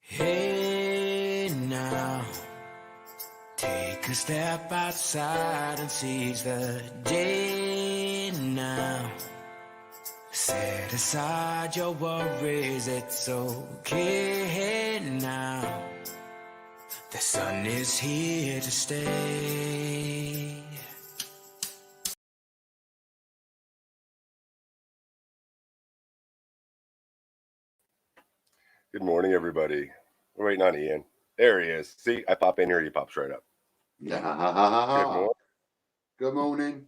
Hey now, take a step outside and seize the day now. Set aside your worries, it's okay now. The sun is here to stay. Good morning, everybody. We're waiting on Ian. There he is. See, I pop in here, he pops right up. Yeah. Good morning. Good morning.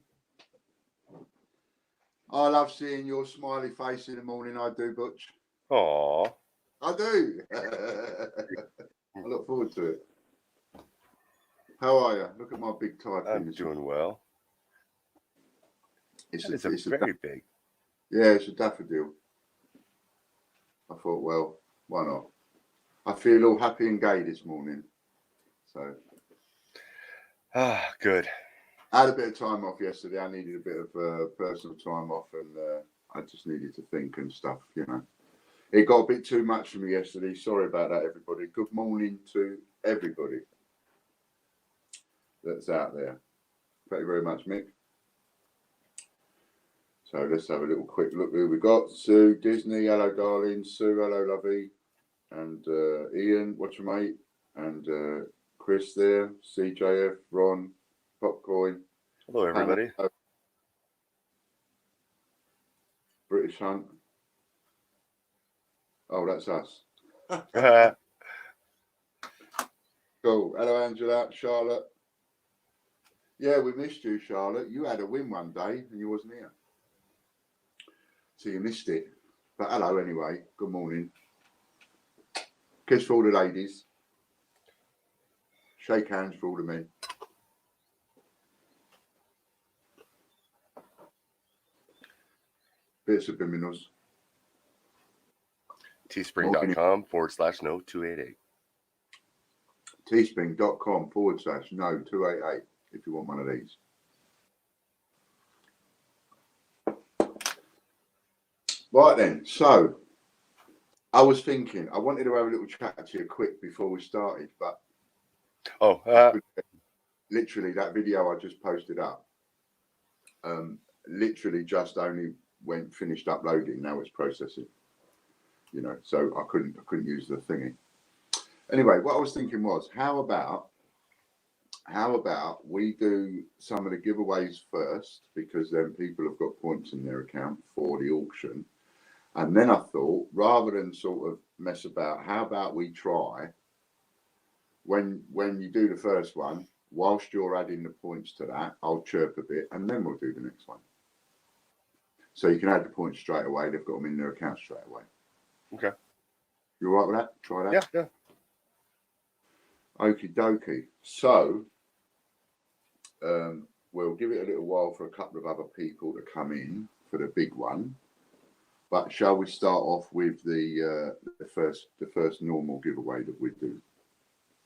I love seeing your smiley face in the morning. I do, Butch. Aw. I do. I look forward to it. How are you? Look at my big typing. I'm doing well. It's very big. Yeah, it's a daffodil. I thought, well, why not? I feel all happy and gay this morning. So. Good. I had a bit of time off yesterday. I needed a bit of personal time off, and I just needed to think and stuff, you know. It got a bit too much for me yesterday. Sorry about that, everybody. Good morning to everybody that's out there. Thank you very much, Mick. So let's have a little quick look who we got. Sue, Disney, hello, darling. Sue, hello, lovey. And Ian, what's your mate? And Chris there. CJF, Ron, Popcoin. Hello, everybody. Hannah, British Hunt. Oh, that's us. Cool. Hello, Angela, Charlotte. Yeah, we missed you, Charlotte. You had a win one day and you wasn't here. So you missed it. But hello anyway. Good morning. Kiss for all the ladies. Shake hands for all the men. Bits of subliminals. Teespring.com/no288. Teespring.com/no288 if you want one of these. Right then, so I was thinking, I wanted to have a little chat to you quick before we started, but literally that video I just posted up, literally just only finished uploading. Now it's processing, you know, so I couldn't use the thingy. Anyway, what I was thinking was, how about we do some of the giveaways first, because then people have got points in their account for the auction. And then I thought, rather than sort of mess about, how about we try, when you do the first one, whilst you're adding the points to that, I'll chirp a bit and then we'll do the next one. So you can add the points straight away. They've got them in their account straight away. Okay. You all right with that? Try that? Yeah. Okie dokie. So we'll give it a little while for a couple of other people to come in for the big one. But shall we start off with the first normal giveaway that we do?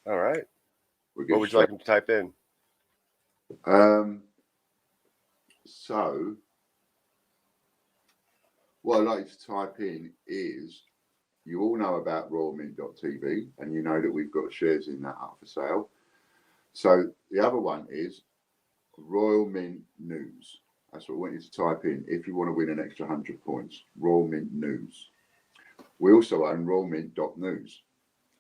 All right. What would you like them to type in? So what I'd like you to type in is, you all know about royalmint.tv, and you know that we've got shares in that up for sale. So the other one is Royal Mint News. That's what I want you to type in if you want to win an extra 100 points. Royal Mint News. We also own royalmint.news,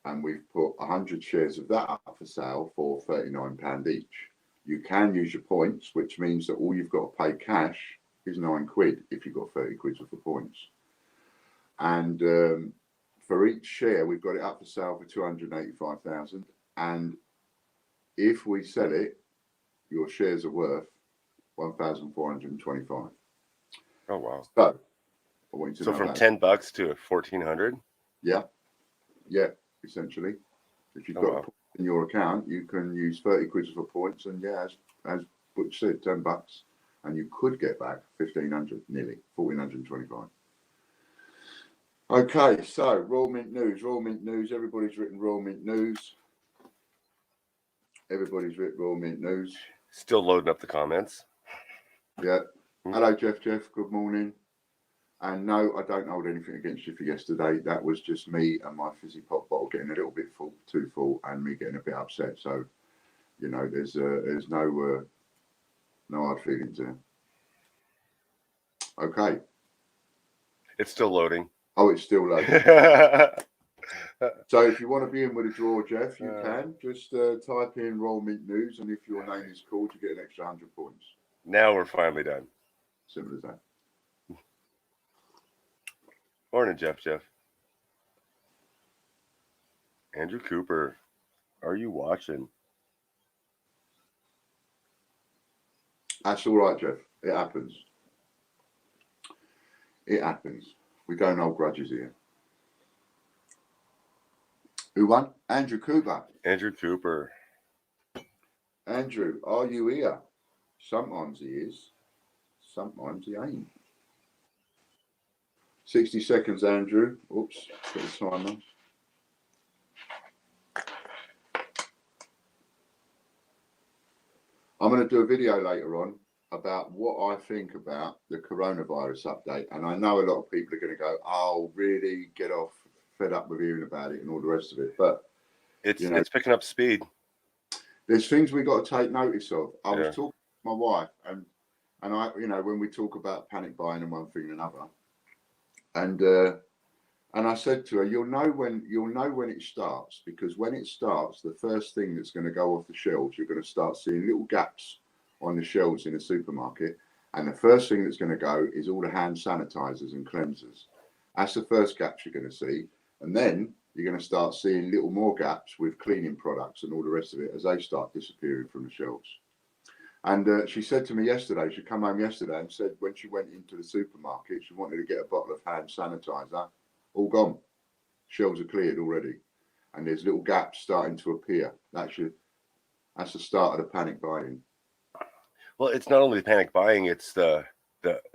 and we've put 100 shares of that up for sale for £39 each. You can use your points, which means that all you've got to pay cash is £9 if you've got 30 quid worth of points. And for each share, we've got it up for sale for 285,000. And if we sell it, your shares are worth 1,425. Oh wow! So, I want you to know from that. $10 to 1,400. Yeah, essentially. If you've got points in your account, you can use 30 quid for points, and yeah, as Butch said, $10, and you could get back 1,500, nearly 1,425. Okay, so Royal Mint News. Everybody's written Royal Mint News. Royal Mint News. Still loading up the comments. Yeah. Hello, Jeff. Good morning. And no, I don't hold anything against you for yesterday. That was just me and my fizzy pop bottle getting a little bit too full, and me getting a bit upset. So, you know, there's no hard feelings there. Okay. It's still loading. Oh, it's still loading. So if you want to be in with a draw, Jeff, you can. Just type in Royal Mint News, and if your name is called, you get an extra 100 points. Now we're finally done. Simple as that. Morning, Jeff. Andrew Cooper, are you watching? That's all right, Jeff. It happens. It happens. We don't hold grudges here. Who won? Andrew Cooper. Andrew Cooper. Andrew, are you here? Sometimes he is. Sometimes he ain't. 60 seconds, Andrew. Oops, put the timer. I'm going to do a video later on about what I think about the coronavirus update. And I know a lot of people are going to go, oh, really? Get off, fed up with hearing about it and all the rest of it. But it's picking up speed. There's things we got to take notice of. I was talking to my wife, and I, you know, when we talk about panic buying and one thing and another, and I said to her, you'll know when it starts, because when it starts, the first thing that's going to go off the shelves, you're going to start seeing little gaps on the shelves in a supermarket, and the first thing that's going to go is all the hand sanitizers and cleansers. That's the first gaps you're going to see, and then you're going to start seeing little more gaps with cleaning products and all the rest of it as they start disappearing from the shelves. And she said to me yesterday, she come home yesterday and said when she went into the supermarket, she wanted to get a bottle of hand sanitizer. All gone. Shelves are cleared already. And there's little gaps starting to appear. That's the start of the panic buying. Well, it's not only the panic buying, it's the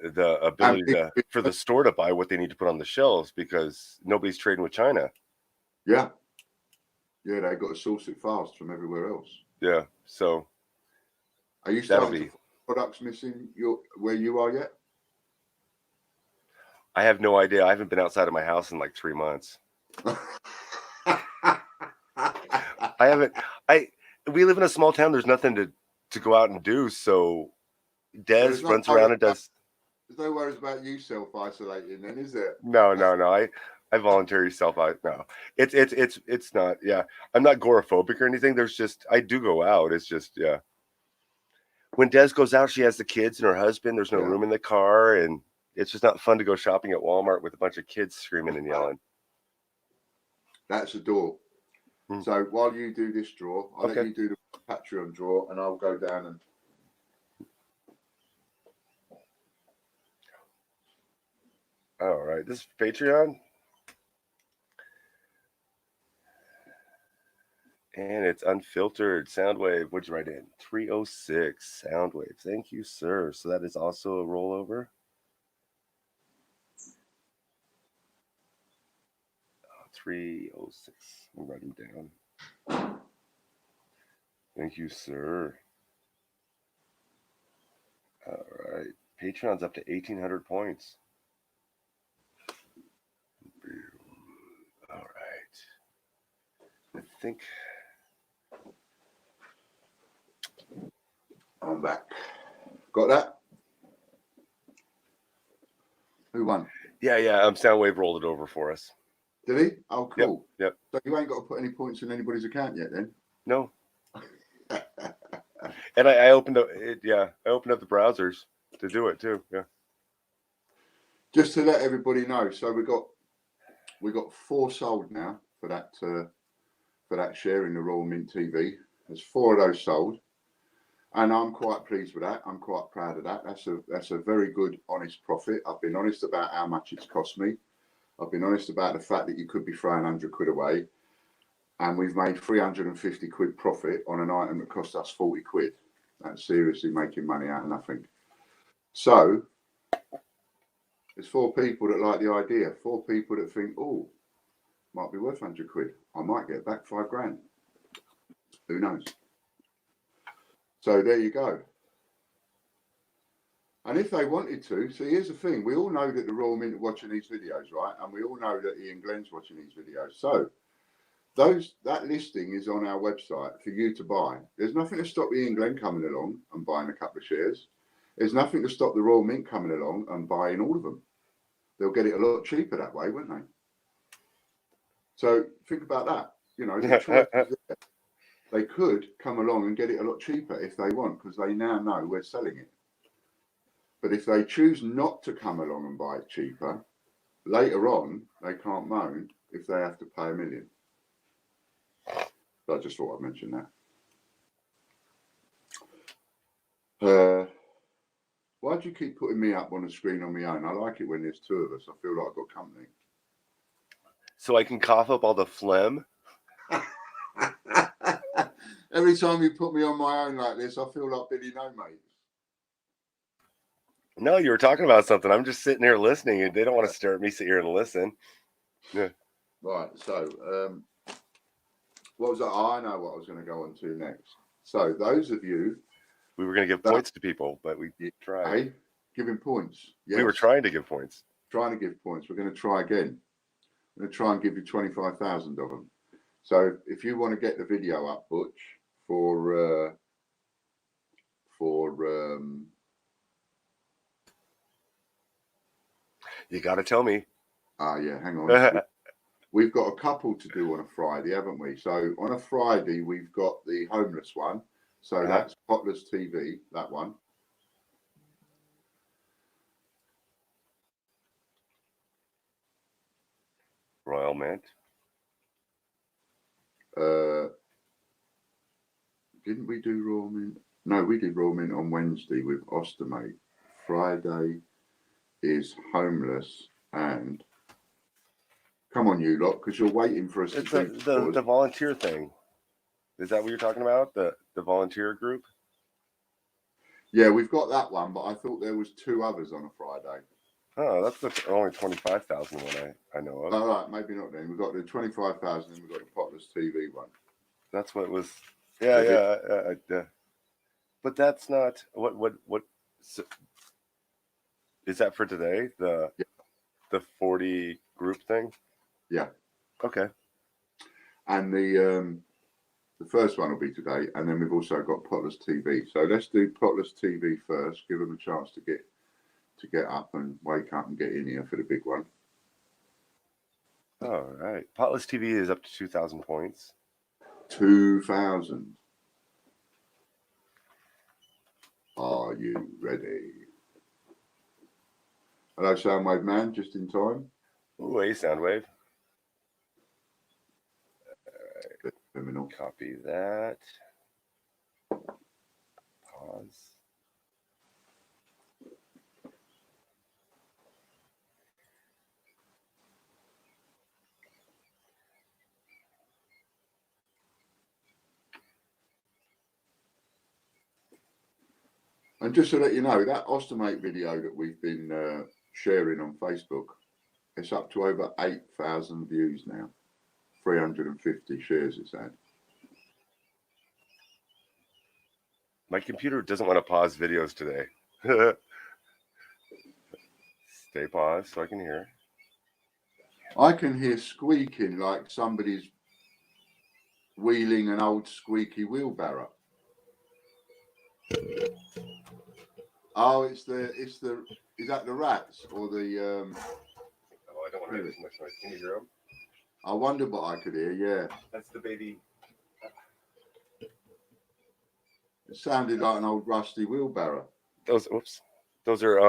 ability for the store to buy what they need to put on the shelves, because nobody's trading with China. Yeah. Yeah, they got to source it fast from everywhere else. Yeah. So are you starting to find products missing where you are yet? I have no idea. I haven't been outside of my house in like 3 months. We live in a small town. There's nothing to go out and do. So Des runs around and does. There's no worries about you self-isolating then, is there? No. I voluntarily self-isolate. No, it's not. Yeah. I'm not agoraphobic or anything. There's just, I do go out. It's just, yeah. When Des goes out, she has the kids and her husband. There's no room in the car, and it's just not fun to go shopping at Walmart with a bunch of kids screaming and yelling. That's a door. So while you do this draw, I'll let you do the Patreon draw, and I'll go down and. All right, this is Patreon. And it's unfiltered Soundwave. What'd you write in? 306 Soundwave. Thank you, sir. So that is also a rollover. 306. I'll write them down. Thank you, sir. All right. Patreon's up to 1,800 points. All right. I think I'm back. Got that? Who won? Yeah. Soundwave rolled it over for us. Did he? Oh, cool. Yep. So you ain't got to put any points in anybody's account yet, then? No. And I opened up it. Yeah, I opened up the browsers to do it too. Yeah. Just to let everybody know, so we got 4 sold now for that share in the Royal Mint TV. There's 4 of those sold, and I'm quite pleased with that. I'm quite proud of that. That's a very good, honest profit. I've been honest about how much it's cost me. I've been honest about the fact that you could be throwing 100 quid away, and we've made 350 quid profit on an item that cost us 40 quid. That's seriously making money out of nothing. So there's 4 people that like the idea, 4 people that think, oh, might be worth 100 quid. I might get back 5 grand. Who knows? So there you go. And if they wanted to, see, here's the thing: we all know that the Royal Mint are watching these videos, right? And we all know that Ian Glenn's watching these videos. So that listing is on our website for you to buy. There's nothing to stop Ian Glenn coming along and buying a couple of shares. There's nothing to stop the Royal Mint coming along and buying all of them. They'll get it a lot cheaper that way, won't they? So think about that. You know, the choice is there. They could come along and get it a lot cheaper if they want, because they now know we're selling it. But if they choose not to come along and buy it cheaper, later on, they can't moan if they have to pay $1 million. I just thought I'd mention that. Why do you keep putting me up on the screen on my own? I like it when there's two of us. I feel like I've got company. So I can cough up all the phlegm. Every time you put me on my own like this, I feel like Billy No Mates. No, you were talking about something. I'm just sitting here listening, and they don't want to stare at me, sit here and listen. Yeah. Right. So, what was that? Oh, I know what I was going to go on to next. So, those of you, We were going to give points to people, but we tried. Hey, giving points. Yes. We were trying to give points. Trying to give points. We're going to try again. I'm going to try and give you 25,000 of them. So, if you want to get the video up, Butch, for You got to tell me. yeah, hang on. We've got a couple to do on a Friday, haven't we? So on a Friday, we've got the homeless one. So that's Potless TV, that one. Royal Mint. Didn't we do Royal Mint? No, we did Royal Mint on Wednesday with Ostamate. Friday is homeless and come on, you lot, because you're waiting for us to do the volunteer thing. Is that what you're talking about? The volunteer group? Yeah, we've got that one, but I thought there was two others on a Friday. Oh, that's the only 25,000 one I know of. All right, maybe not then. We've got the 25,000 and we've got the Potless TV one. That's what it was. Yeah. But that's not what so, is that for today? The 40 group thing? Yeah. Okay. And the first one will be today, and then we've also got Potless TV. So let's do Potless TV first. Give them a chance to get up and wake up and get in here for the big one. All right. Potless TV is up to 2,000 points. 2,000. Are you ready? Hello, Soundwave Man, just in time. Ooh, hey, Soundwave. Criminal. Copy that. Pause. And just to let you know, that Ostamate video that we've been sharing on Facebook, it's up to over 8,000 views now. 350 shares it's had. My computer doesn't want to pause videos today. Stay paused so I can hear. I can hear squeaking like somebody's wheeling an old squeaky wheelbarrow. Oh, is that the rats or the Oh, I don't want to hear too much noise. Can you hear them? I wonder what I could hear, yeah. That's the baby. It sounded like an old rusty wheelbarrow. Those are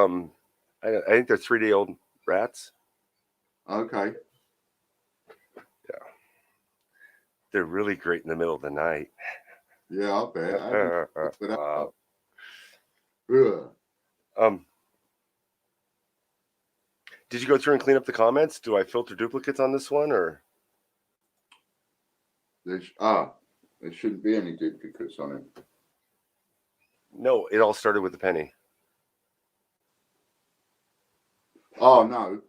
I think they're 3-day-old rats. Okay. Yeah. They're really great in the middle of the night. Yeah, I bet. Wow. Did you go through and clean up the comments? Do I filter duplicates on this one or? There shouldn't be any duplicates on it. No, it all started with a penny. Oh, no.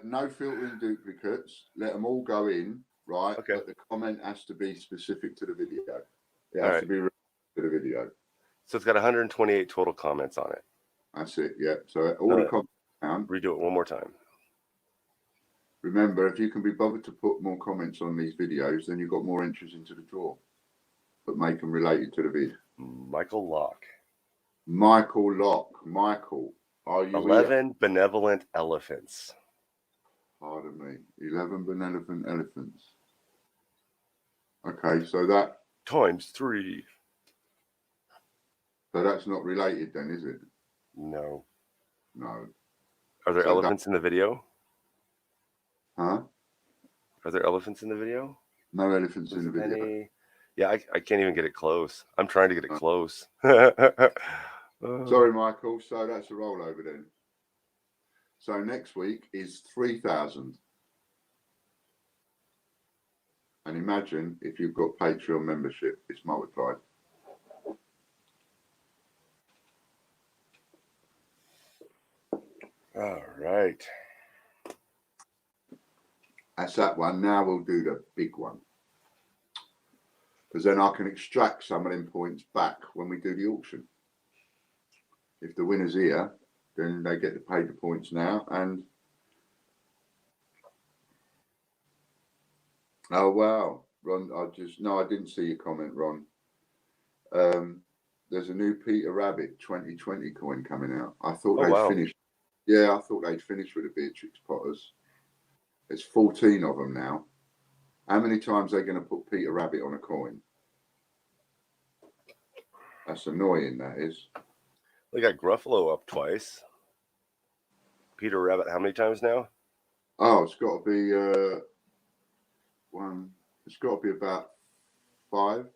No filtering duplicates. Let them all go in, right? Okay. But the comment has to be specific to the video. It has to be related to the video. So it's got 128 total comments on it. That's it. Yeah. So all the comments down. Redo it one more time. Remember, if you can be bothered to put more comments on these videos, then you've got more entries into the draw. But make them related to the vid. Michael Locke. Michael Locke. Michael, are you 11 here? benevolent elephants. Pardon me. 11 benevolent elephants. Okay, so that Times 3. so that's not related then, is it? No. No. Are there So elephants in the video? Huh? Are there elephants in the video? No elephants in the video. Penny. Yeah, I can't even get it close. I'm trying to get it close. Sorry, Michael. So that's a rollover then. So next week is 3,000. And imagine if you've got Patreon membership, it's multiplied. All right. That's that one. Now we'll do the big one. Because then I can extract some of them points back when we do the auction. If the winner's here, then they get to pay the points now. And oh wow, Ron, I didn't see your comment, Ron. There's a new Peter Rabbit 2020 coin coming out. I thought they'd finished. Yeah, I thought they'd finished with the Beatrix Potters. There's 14 of them now. How many times are they going to put Peter Rabbit on a coin? That's annoying, that is. They got Gruffalo up twice. Peter Rabbit, how many times now? Oh, it's got to be one. It's got to be about five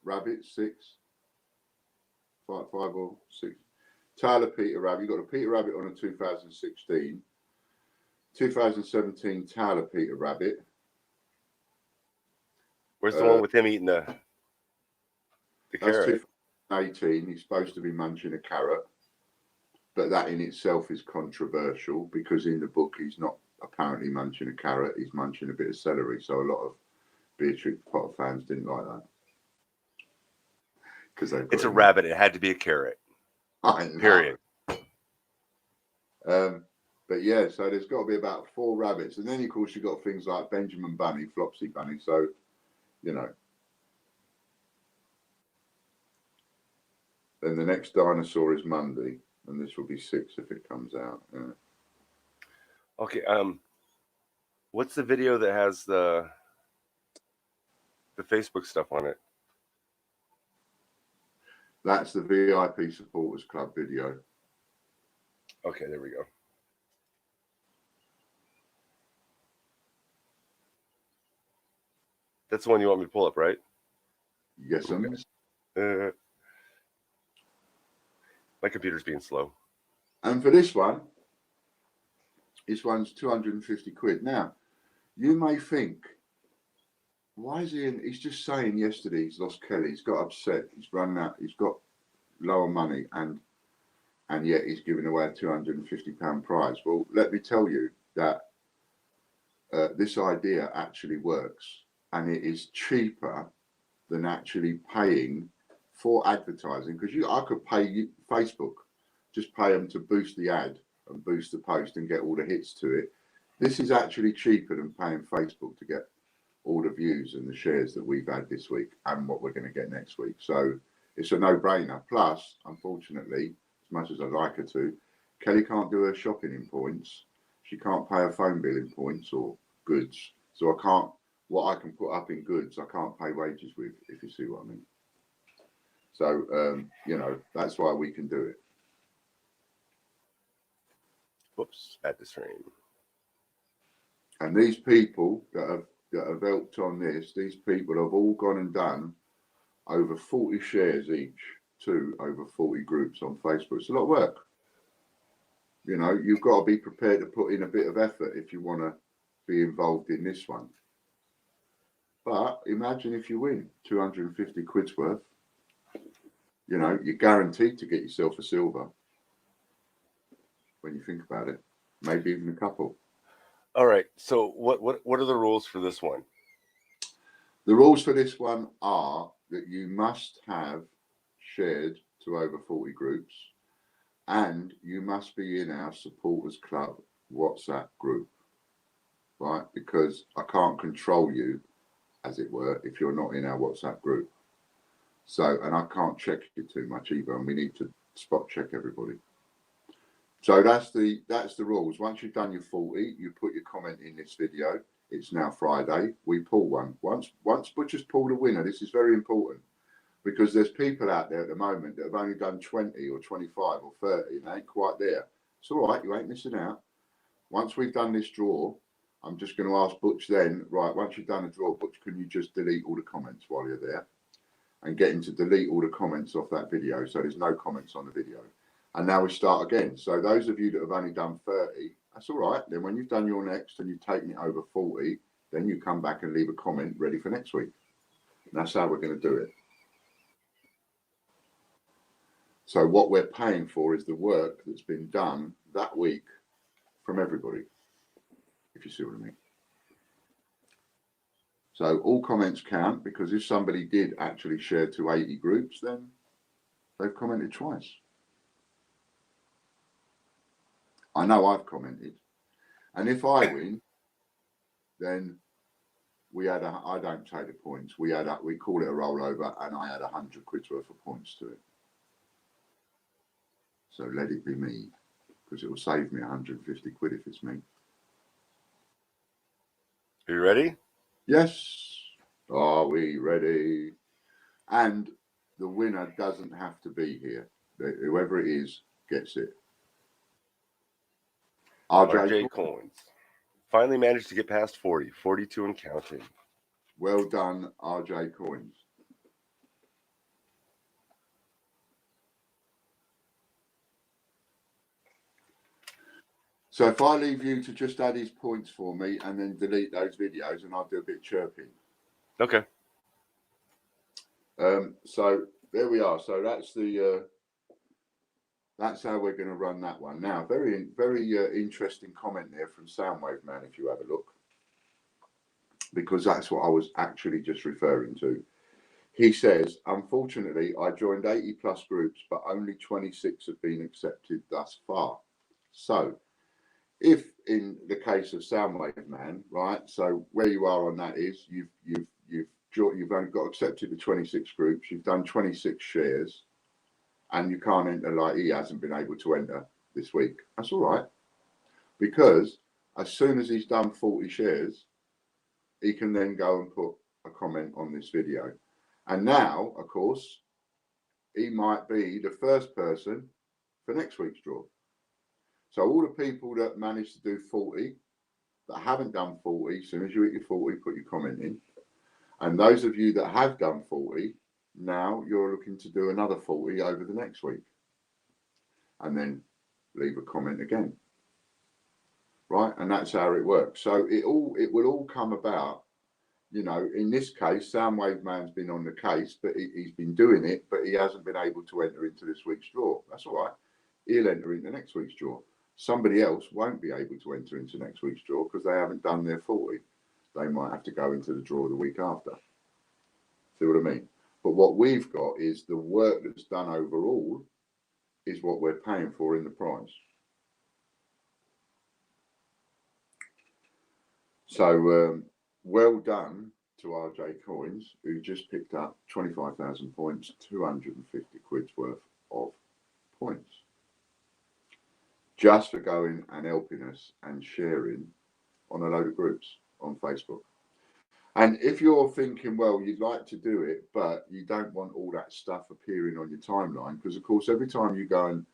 rabbits, five or six. Tyler Peter Rabbit. You got a Peter Rabbit on a 2016, 2017 Tyler Peter Rabbit. Where's the one with him eating the carrot? 2018. He's supposed to be munching a carrot, but that in itself is controversial because in the book he's not apparently munching a carrot. He's munching a bit of celery. So a lot of Beatrix Potter fans didn't like that. Because it's a rabbit. It had to be a carrot. Period. But yeah, so there's got to be about 4 rabbits, and then of course you've got things like Benjamin Bunny, Flopsy Bunny. So you know, then the next dinosaur is Monday, and this will be 6 if it comes out. Yeah. Okay. What's the video that has the Facebook stuff on it? That's the VIP Supporters Club video. Okay, there we go. That's the one you want me to pull up, right? Yes, okay. My computer's being slow. And for this one's 250 quid. Now, you may think, why is he in? He's just saying yesterday he's lost Kelly. He's got upset. He's run out. He's got lower money, and yet he's giving away a £250 prize. Well, let me tell you that this idea actually works, and it is cheaper than actually paying for advertising. Because I could pay Facebook, just pay them to boost the ad and boost the post and get all the hits to it. This is actually cheaper than paying Facebook to get all the views and the shares that we've had this week and what we're going to get next week. So it's a no-brainer. Plus, unfortunately, as much as I'd like her to, Kelly can't do her shopping in points. She can't pay her phone bill in points or goods. So I can't, what I can put up in goods, I can't pay wages with, if you see what I mean. So, you know, that's why we can do it. Whoops, at the stream. And these people that have helped on this, these people have all gone and done over 40 shares each to over 40 groups on Facebook. It's a lot of work. You know, you've got to be prepared to put in a bit of effort if you want to be involved in this one. But imagine if you win 250 quid's worth. You know, you're guaranteed to get yourself a silver when you think about it. Maybe even a couple. All right. So what are the rules for this one? The rules for this one are that you must have shared to over 40 groups, and you must be in our Supporters Club WhatsApp group, right? Because I can't control you, as it were, if you're not in our WhatsApp group. So, and I can't check you too much either, and we need to spot check everybody. So that's the rules. Once you've done your 40, you put your comment in this video. It's now Friday. We pull one. Once Butchers pull the winner, this is very important, because there's people out there at the moment that have only done 20 or 25 or 30 and they ain't quite there. It's all right, you ain't missing out. Once we've done this draw, I'm just going to ask Butch then, right, once you've done a draw, Butch, can you just delete all the comments while you're there? And get him to delete all the comments off that video, so there's no comments on the video. And now we start again. So those of you that have only done 30, that's all right. Then when you've done your next and you've taken it over 40, then you come back and leave a comment ready for next week. And that's how we're going to do it. So what we're paying for is the work that's been done that week from everybody, if you see what I mean. So all comments count, because if somebody did actually share to 80 groups, then they've commented twice. I know I've commented. And if I win, then I don't take the points. We call it a rollover, and I add 100 quid's worth of points to it. So let it be me, because it will save me 150 quid if it's me. Are you ready? Yes. Are we ready? And the winner doesn't have to be here. Whoever it is gets it. RJ Coins. Finally managed to get past 40, 42 and counting. Well done, RJ Coins. So if I leave you to just add his points for me and then delete those videos, and I'll do a bit of chirping. Okay. So there we are. So that's that's how we're going to run that one. Now, very interesting comment there from Soundwave Man, if you have a look, because that's what I was actually just referring to. He says, unfortunately, I joined 80 plus groups, but only 26 have been accepted thus far. So if in the case of Soundwave Man, right, so where you are on that is you've only got accepted to 26 groups, you've done 26 shares, and you can't enter, like he hasn't been able to enter this week. That's all right, because as soon as he's done 40 shares, he can then go and put a comment on this video. And now, of course, he might be the first person for next week's draw. So all the people that managed to do 40, that haven't done 40, as soon as you hit your 40, put your comment in. And those of you that have done 40, now you're looking to do another 40 over the next week. And then leave a comment again. Right? And that's how it works. So it will all come about, you know, in this case, Soundwave Man's been on the case, but he's been doing it, but he hasn't been able to enter into this week's draw. That's all right. He'll enter into next week's draw. Somebody else won't be able to enter into next week's draw because they haven't done their 40. They might have to go into the draw the week after. See what I mean? But what we've got is the work that's done overall is what we're paying for in the price. So well done to RJ Coins, who just picked up 25,000 points, 250 quid's worth of points, just for going and helping us and sharing on a load of groups on Facebook. And if you're thinking, well, you'd like to do it, but you don't want all that stuff appearing on your timeline, because of course, every time you go and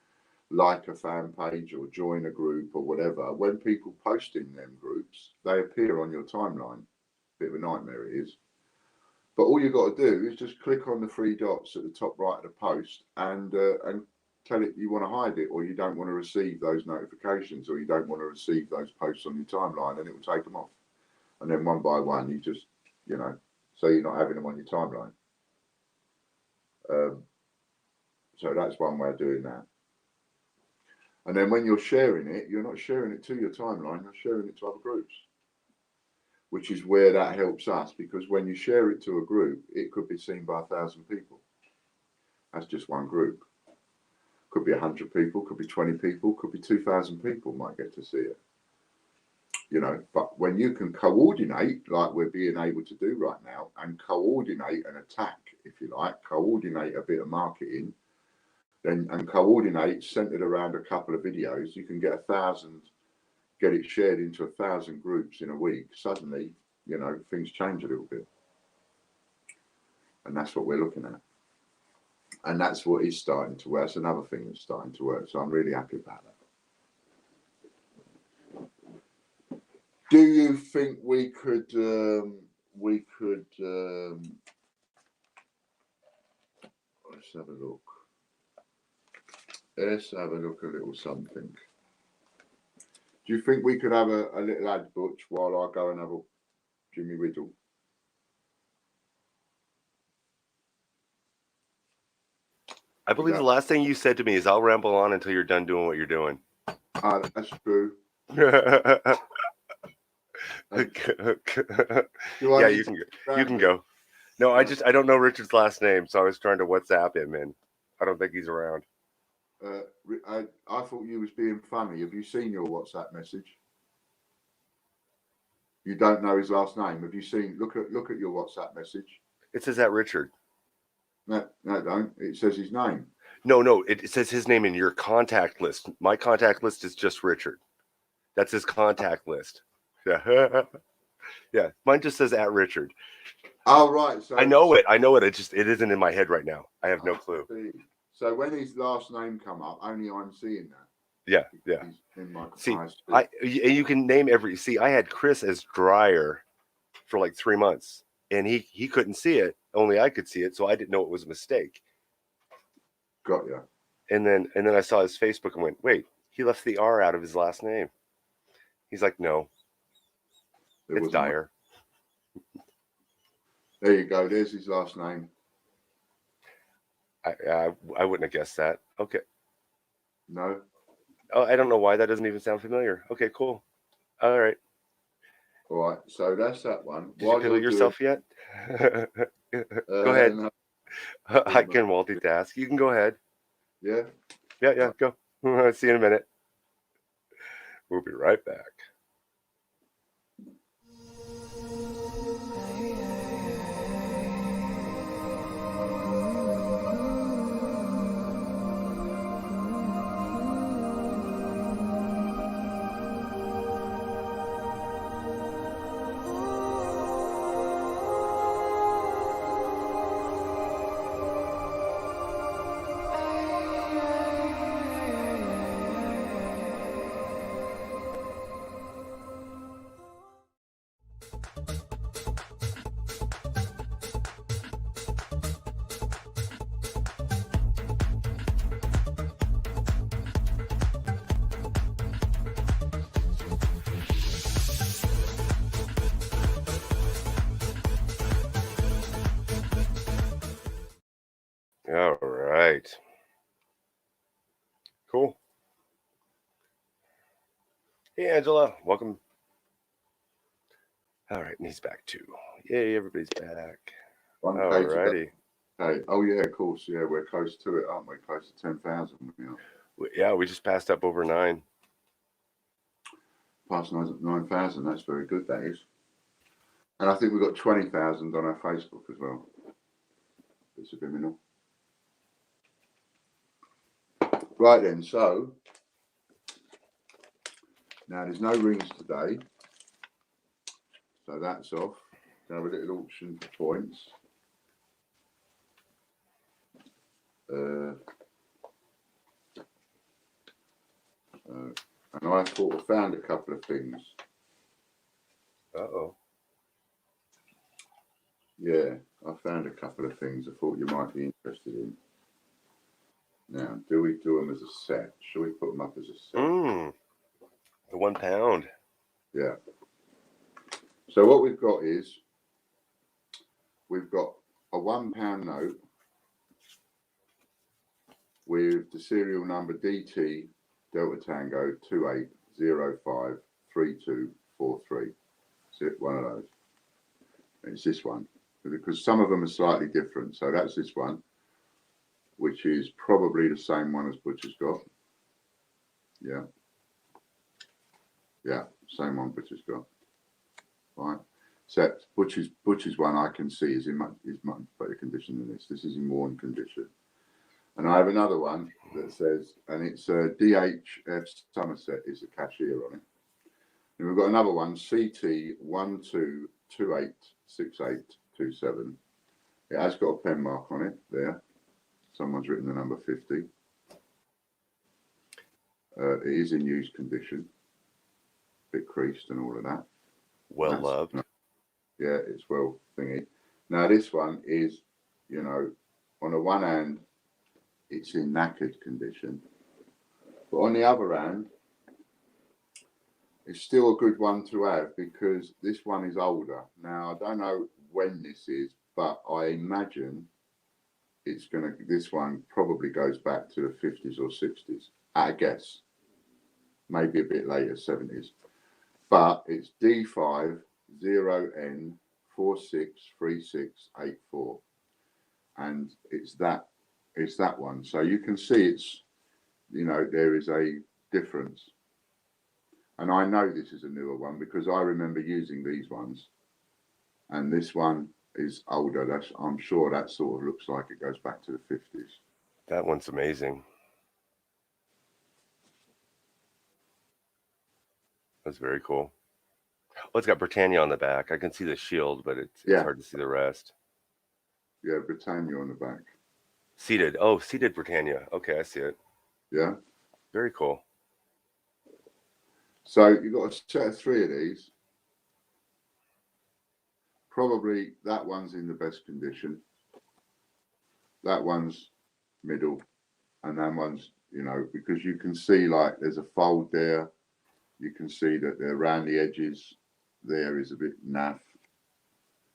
like a fan page or join a group or whatever, when people post in them groups, they appear on your timeline. Bit of a nightmare it is. But all you've got to do is just click on the three dots at the top right of the post and tell it you want to hide it, or you don't want to receive those notifications, or you don't want to receive those posts on your timeline, and it will take them off. And then one by one, you just, you know, so you're not having them on your timeline. So that's one way of doing that. And then when you're sharing it, you're not sharing it to your timeline, you're sharing it to other groups, which is where that helps us, because when you share it to a group, it could be seen by 1,000 people. That's just one group. Could be 100 people, could be 20 people, could be 2,000 people might get to see it. You know, but when you can coordinate, like we're being able to do right now, and coordinate an attack, if you like, coordinate a bit of marketing, then and coordinate centered around a couple of videos, you can get 1,000, get it shared into 1,000 groups in a week. Suddenly, you know, things change a little bit. And that's what we're looking at. And that's what is starting to work. That's another thing that's starting to work. So I'm really happy about that. Do you think we could let's have a look. Let's have a look a little something. Do you think we could have a little ad butch while I go and have a Jimmy Riddle? I believe the last thing you said to me is I'll ramble on until you're done doing what you're doing. That's true. Yeah, you can go. No, I don't know Richard's last name, so I was trying to WhatsApp him, and I don't think he's around. I thought you was being funny. Have you seen your WhatsApp message? You don't know his last name. Have you seen? Look at your WhatsApp message. It says that Richard. No, don't. It says his name. No, it says his name in your contact list. My contact list is just Richard. That's his contact list. Yeah, yeah. Mine just says at Richard. Oh right. So I know it. It isn't in my head right now. I have no clue. So when his last name come up, only I'm seeing that. Yeah. He's in my see, you can name every. See, I had Chris as Dryer for like 3 months, and he couldn't see it. Only I could see it, so I didn't know it was a mistake. Got you. And then I saw his Facebook and went, wait, he left the R out of his last name. He's like, no, it's Dyer. There you go. There's his last name. I wouldn't have guessed that. Okay. No. Oh, I don't know why that doesn't even sound familiar. Okay, cool. All right. All right. So that's that one. Did you piddle yourself yet? Go ahead. No. I can multitask. You can go ahead. Yeah. Yeah. Go. See you in a minute. We'll be right back. All right. Cool. Hey, Angela. Welcome. All right. And he's back too. Yay, everybody's back. All righty. Hey. Oh, yeah, of course. Yeah, we're close to it, aren't we? Close to 10,000. Yeah, we just passed up over 9. Past 9,000. That's very good, that is. And I think we've got 20,000 on our Facebook as well. It's a criminal. Right then, so now there's no rings today, so that's off. Gonna have a little auction for points. And I found a couple of things. Uh-oh. Yeah, I found a couple of things I thought you might be interested in. Now, do we do them as a set? Shall we put them up as a set? The £1. Yeah. So what we've got is, we've got a £1 note with the serial number DT Delta Tango 28053243. Is it one of those? It's this one, because some of them are slightly different. So that's this one. which is probably the same one as Butcher's got. Yeah. Yeah, same one Butcher's got. Right. Except Butcher's one I can see is much better condition than this. This is in worn condition. And I have another one that says, and it's DHF Somerset is the cashier on it. And we've got another one, CT12286827. It has got a pen mark on it there. Someone's written the number 50. It is in used condition. Bit creased and all of that. Well loved. Yeah, it's well thingy. Now this one is, you know, on the one hand, it's in knackered condition. But on the other hand, it's still a good one to have because this one is older. Now, I don't know when this is, but I imagine this one probably goes back to the 50s or 60s, at a guess. Maybe a bit later, 70s. But it's D50N463684. And it's that one. So you can see it's, you know, there is a difference. And I know this is a newer one because I remember using these ones. And this one is older. I'm sure that sort of looks like it goes back to the 50s. That one's amazing. That's very cool. Well, it's got Britannia on the back. I can see the shield, but it's hard to see the rest. Yeah, Britannia on the back. Seated. Oh, seated Britannia. Okay, I see it. Yeah. Very cool. So you've got a set of 3 of these. Probably that one's in the best condition. That one's middle. And that one's, you know, because you can see like there's a fold there. You can see that around the edges there is a bit naff.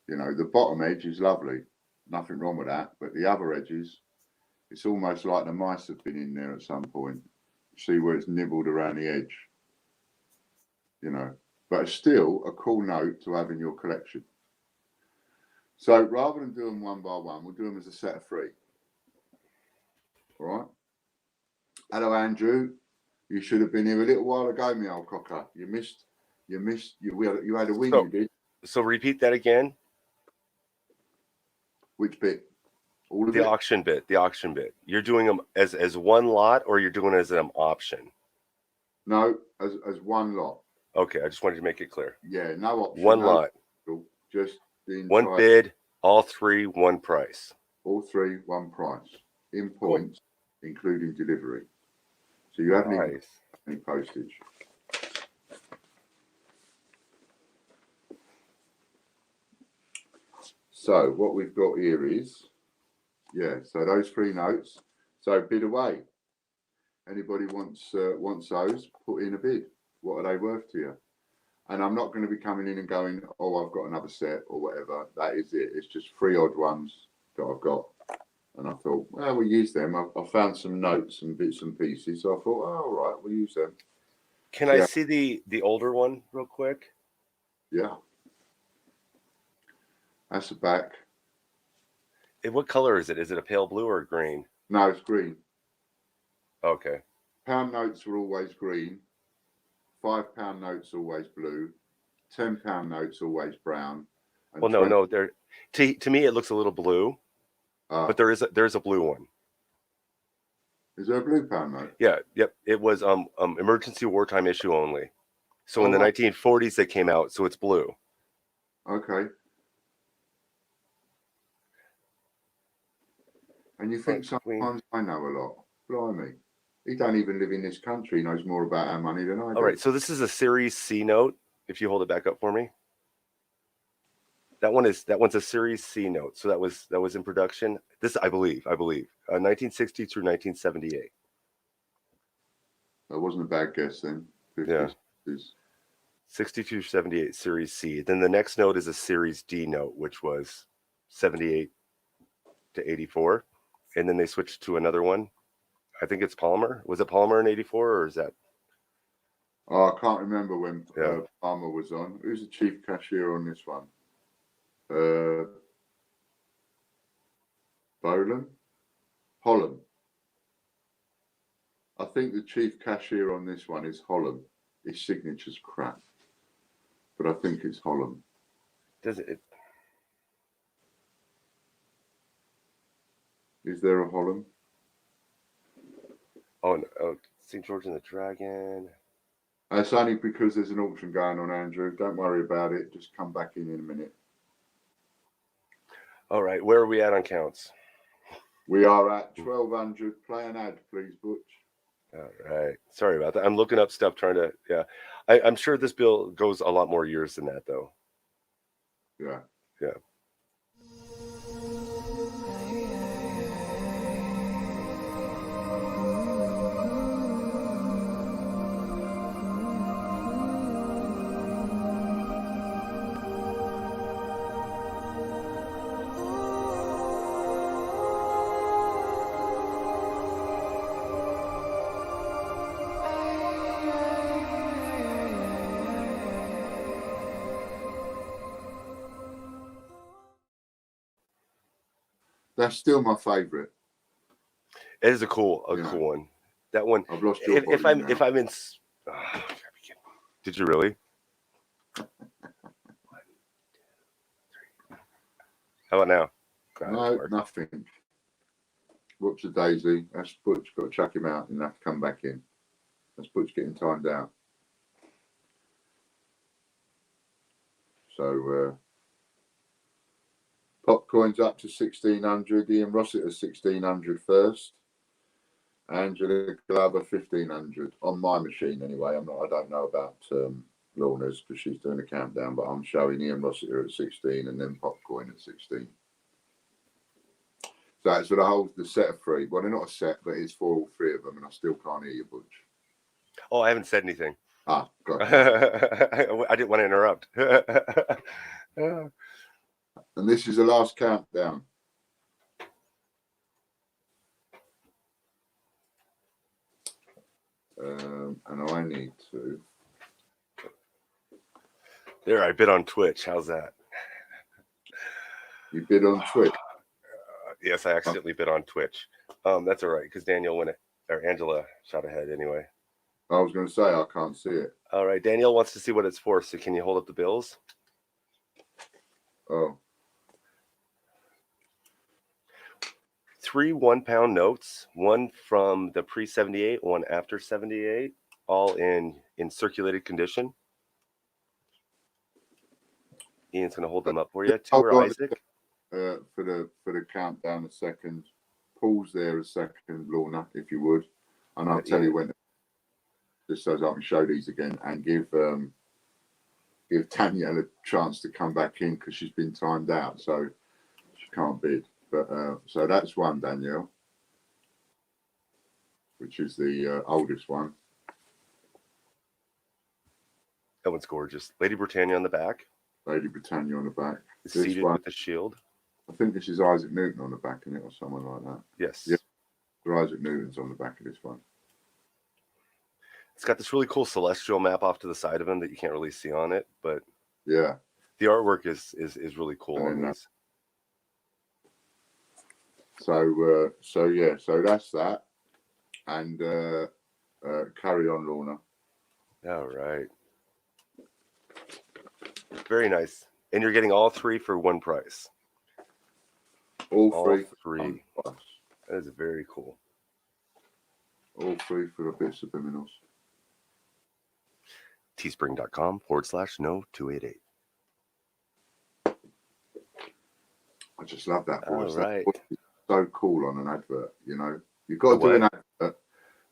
You know, the bottom edge is lovely. Nothing wrong with that. But the other edges, it's almost like the mice have been in there at some point. See where it's nibbled around the edge. You know, but it's still a cool note to have in your collection. So rather than do them one by one, we'll do them as a set of 3. All right. Hello, Andrew. You should have been here a little while ago, me old cocker. You had a win, you did. So repeat that again. Which bit? All of the it? auction bit. The auction bit. You're doing them as one lot, or you're doing it as an option? No, as one lot. Okay, I just wanted to make it clear. Yeah, no option. One lot. Just the entire, one bid, all 3, one price. All 3, one price. In points, including delivery. So you haven't even any postage. So what we've got here is, so those 3 notes. So bid away. Anybody wants those, put in a bid. What are they worth to you? And I'm not going to be coming in and going, oh, I've got another set or whatever. That is it. It's just 3 odd ones that I've got. And I thought, well, we'll use them. I found some notes and bits and pieces. So I thought, oh, all right, we'll use them. Can I see the older one real quick? Yeah. That's the back. What color is it? Is it a pale blue or green? No, it's green. Okay. Pound notes are always green. £5 notes always blue. £10 notes always brown. Well, no. To me, it looks a little blue, but there's a blue one. Is there a blue pound note? Yeah. Yep. It was emergency wartime issue only. So in the 1940s they came out, so it's blue. Okay. And you think sometimes I know a lot. Blimey. He don't even live in this country. He knows more about our money than I do. All right. So this is a Series C note. If you hold it back up for me. That one's a Series C note. So that was in production. This, I believe, 1960 through 1978. That wasn't a bad guess then. 50s. Yeah. 62 78 Series C. Then the next note is a Series D note, which was 78 to 84. And then they switched to another one. I think it's Palmer. Was it Palmer in 84 or is that? Oh, I can't remember when Palmer was on. Who's the chief cashier on this one? Bolan? Holland. I think the chief cashier on this one is Holland. His signature's crap, but I think it's Holland. Does it? Is there a Holland? Oh, no, oh, St. George and the Dragon. It's only because there's an auction going on, Andrew. Don't worry about it. Just come back in a minute. All right, where are we at on counts? We are at 1200. Play an ad, please, Butch. All right. Sorry about that. I'm looking up stuff trying to, yeah. I'm sure this bill goes a lot more years than that, though. Yeah. Yeah. That's still my favourite. It is a cool one. That one. I've lost your If I'm in, did you really? How about now? No, nothing. Whoops a daisy. That's Butch. Got to chuck him out and have to come back in. That's Butch getting timed out. So Popcoin's up to 1600. Ian Rossiter's 1600 first. Angela Glover 1500 on my machine anyway. I don't know about Lorna's because she's doing a countdown, but I'm showing Ian Rossiter at 16 and then Popcoin at 16. So it sort of holds the set of three. Well, they're not a set, but it's for all three of them, and I still can't hear you, Butch. Oh, I haven't said anything. Ah, got I didn't want to interrupt. And this is the last countdown. And I need to. There, I bid on Twitch. How's that? You bid on Twitch? Yes, I accidentally bid on Twitch. That's all right, because Daniel went it, or Angela shot ahead anyway. I was going to say, I can't see it. All right, Daniel wants to see what it's for, so can you hold up the bills? Oh. 3 1-pound notes, one from the pre-78, one after 78, all in circulated condition. Ian's going to hold them up for you. Tour Isaac. For the countdown a second. Pause there a second, Lorna, if you would. And I'll tell you when, just so I can show these again and give Danielle a chance to come back in because she's been timed out, so she can't bid. But so that's one, Danielle, which is the oldest one. That one's gorgeous. Lady Britannia on the back. Lady Britannia on the back. Seated with the shield. I think this is Isaac Newton on the back, isn't it, or someone like that? Yes. Yeah. Isaac Newton's on the back of this one. It's got this really cool celestial map off to the side of him that you can't really see on it, but yeah, the artwork is really cool on these. So yeah, so that's that, and carry on, Lorna. All right, very nice, and you're getting all three for one price. All three. That is very cool. All three for a bit subliminals. Teespring.com/no288. I just love that voice. All right. That voice is so cool on an advert, you know. You've got to do an advert.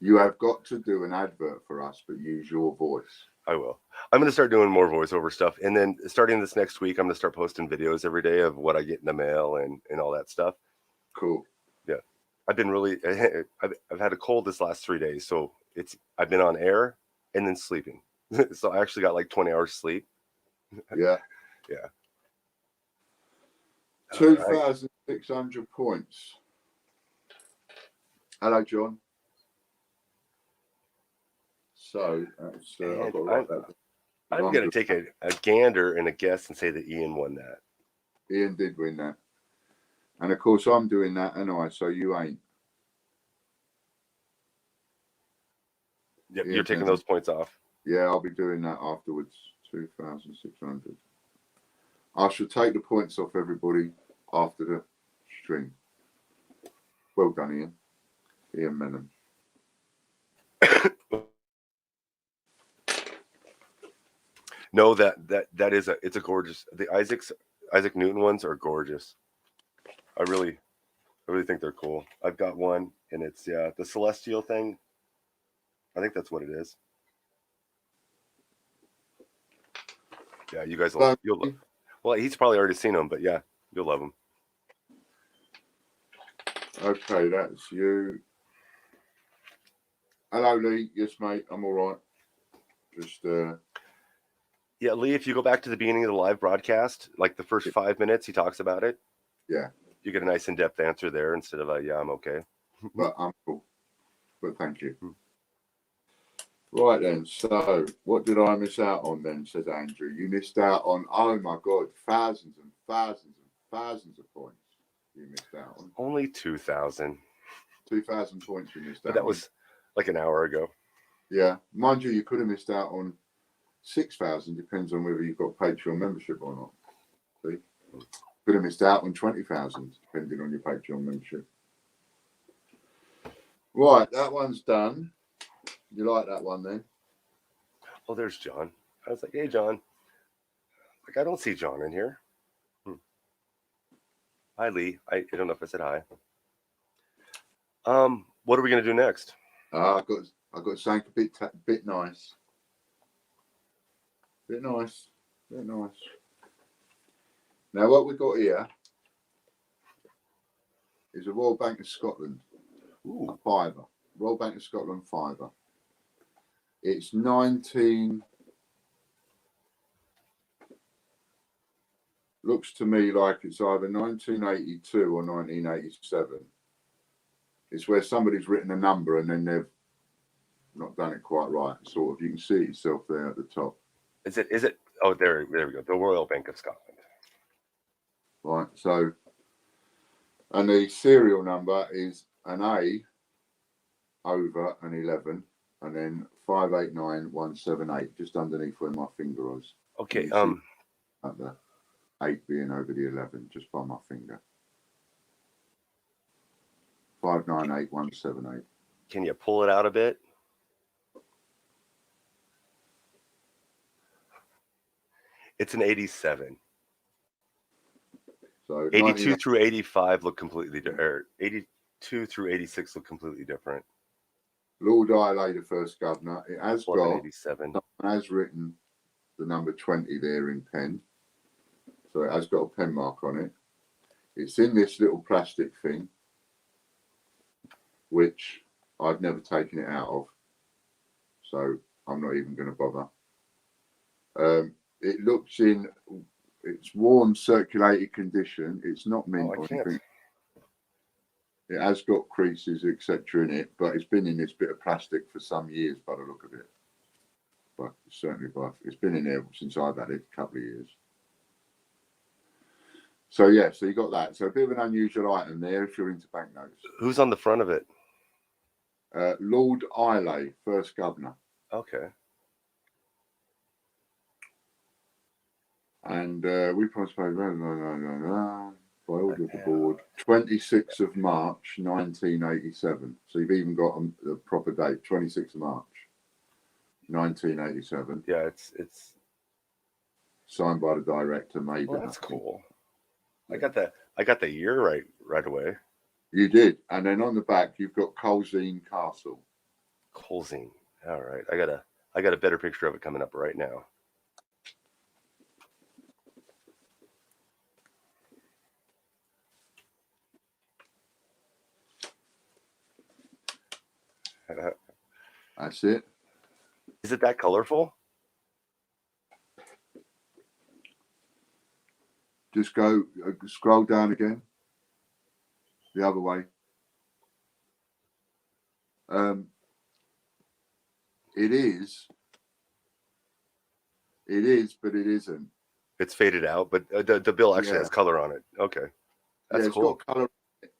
You have got to do an advert for us, but use your voice. I will. I'm going to start doing more voiceover stuff. And then starting this next week, I'm going to start posting videos every day of what I get in the mail and all that stuff. Cool. Yeah. I've been really, I've had a cold this last 3 days. So I've been on air and then sleeping. So I actually got like 20 hours sleep. Yeah. Yeah. 2,600 points. Hello, John. So that's, I'm going to take a gander and a guess and say that Ian won that. Ian did win that. And of course, I'm doing that, and so you ain't. Yep, Ian you're taking Pennant. those points off. Yeah, I'll be doing that afterwards. 2,600. I shall take the points off everybody after the stream. Well done, Ian. Ian Menon. No, that is it's a gorgeous. The Isaac Newton ones are gorgeous. I really think they're cool. I've got one, and it's the celestial thing. I think that's what it is. Yeah, you guys will. Well, he's probably already seen them, but yeah, you'll love them. Okay, that's you. Hello, Lee. Yes, mate. I'm all right. Just Yeah, Lee, if you go back to the beginning of the live broadcast, like the first 5 minutes, he talks about it. Yeah. You get a nice in-depth answer there instead of yeah, I'm okay. But I'm cool. But thank you. Right then, so what did I miss out on then, says Andrew? You missed out on, oh my God, thousands and thousands and thousands of points you missed out on. Only 2,000. 2,000 points you missed out on. But that was like an hour ago. Yeah. Mind you, you could have missed out on 6,000, depends on whether you've got Patreon membership or not. See? Could have missed out on 20,000, depending on your Patreon membership. Right, that one's done. You like that one then? Oh, there's John. I was like, hey, John. Like, I don't see John in here. Hi, Lee. I don't know if I said hi. What are we gonna do next? I got something a bit nice. Bit nice. Now what we've got here is a Royal Bank of Scotland. Ooh. A fiver. Royal Bank of Scotland fiver. It's 19. Looks to me like it's either 1982 or 1987. It's where somebody's written a number and then they've not done it quite right. Sort of, you can see it yourself there at the top. Is it? Oh, there we go. The Royal Bank of Scotland. Right. So, and the serial number is an A over an 11, and then 589178, just underneath where my finger was. Okay. At the 8 being over the 11, just by my finger. 598178. Can you pull it out a bit? It's an 87. So 82 through 85 look completely different. 82 through 86 look completely different. Lord Islay, the first governor, it has got 87. Has written the number 20 there in pen. So it has got a pen mark on it. It's in this little plastic thing, which I've never taken it out of. So I'm not even going to bother. It looks in its warm circulated condition. It's not mint or anything. It has got creases, etc. in it, but it's been in this bit of plastic for some years by the look of it. But certainly, it's been in there since I've had it, a couple of years. So yeah, so you got that. So a bit of an unusual item there if you're into banknotes. Who's on the front of it? Lord Islay, first governor. Okay. And we participated by order of the board, 26th of March, 1987. So you've even got the proper date, 26th of March, 1987. Yeah, it's signed by the director, maybe. Well, that's cool. I got the year right away. You did, and then on the back you've got Colzine Castle. Colzine. All right, I got a better picture of it coming up right now. That's it. Is it that colorful? Just go scroll down again. The other way. It is, but it isn't. It's faded out, but the bill actually has color on it. Okay, that's cool. Got color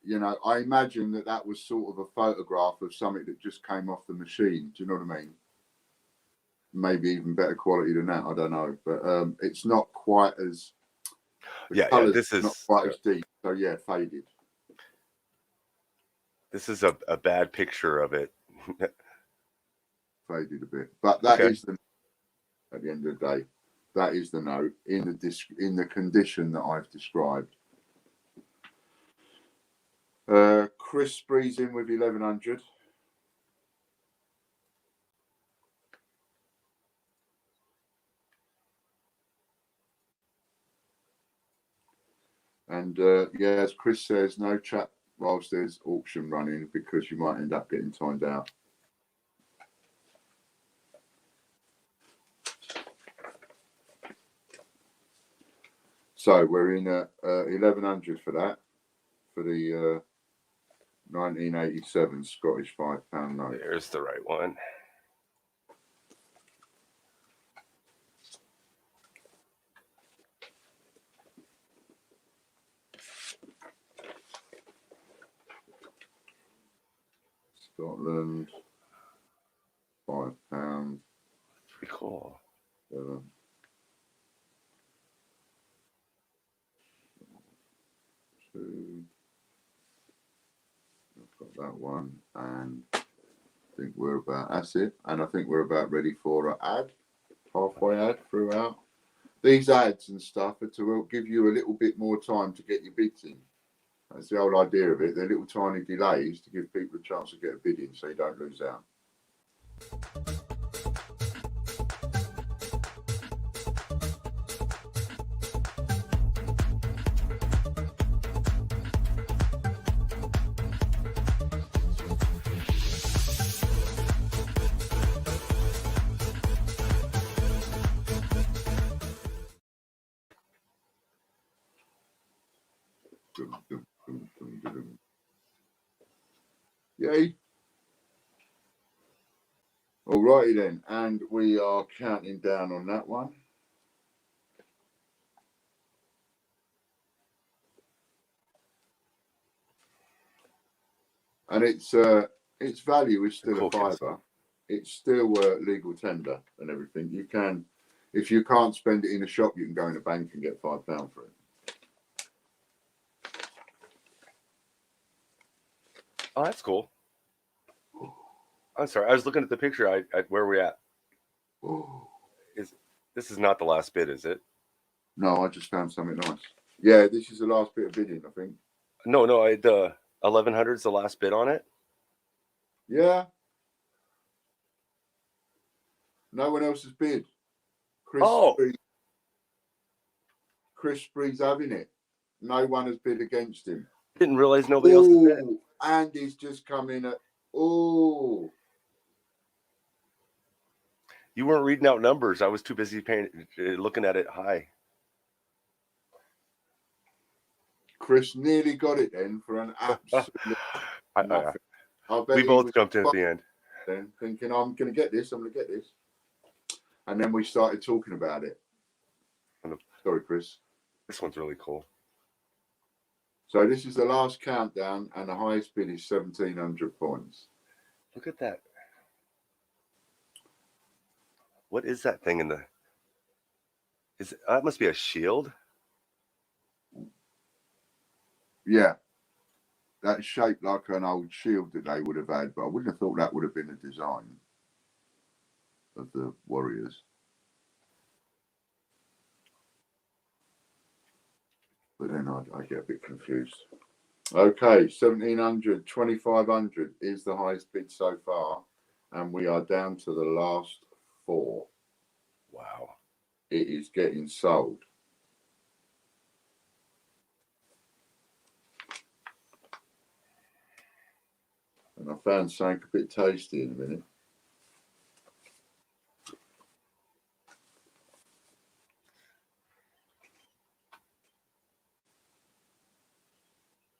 you know, I imagine that was sort of a photograph of something that just came off the machine. Do you know what I mean? Maybe even better quality than that. I don't know, but it's not quite as colours This is not quite as deep. So yeah, faded. This is a bad picture of it. Faded a bit, but that is at the end of the day, that is the note in the condition that I've described. Chris Spree's in with 1100. And yeah, as Chris says, no chat whilst there's auction running because you might end up getting timed out. So we're in 1100 for that, for the 1987 Scottish £5 note. There's the right one. Scotland, £5. Pretty cool. 2. I've got that one, and I think we're about, that's it. And I think we're about ready for an ad, halfway ad throughout. These ads and stuff are to give you a little bit more time to get your bids in. That's the whole idea of it. They're little tiny delays to give people a chance to get a bid in so you don't lose out. Yay. Alrighty then, and we are counting down on that one. And its value is still a £5. It's still legal tender and everything. You can, if you can't spend it in a shop, you can go in a bank and get £5 for it. Oh, that's cool. I'm sorry, I was looking at the picture. At where we're at. This is not the last bid, is it? No, I just found something nice. Yeah, this is the last bit of bidding, I think. No, the 1100 is the last bid on it. Yeah. No one else has bid. Chris Spree's having it. No one has bid against him. Didn't realize nobody else has bid. Andy's just come in at You weren't reading out numbers. I was too busy looking at it high. Chris nearly got it then for an absolute nothing. We both jumped in at the end. Then thinking, I'm going to get this. And then we started talking about it. Sorry, Chris. This one's really cool. So this is the last countdown, and the highest bid is 1,700 points. Look at that. What is that thing in the? That must be a shield. Yeah, that's shaped like an old shield that they would have had, but I wouldn't have thought that would have been a design of the Warriors. But then I get a bit confused. Okay, 1,700, 2,500 is the highest bid so far, and we are down to the last 4. Wow. It is getting sold. And I found something a bit tasty in a minute.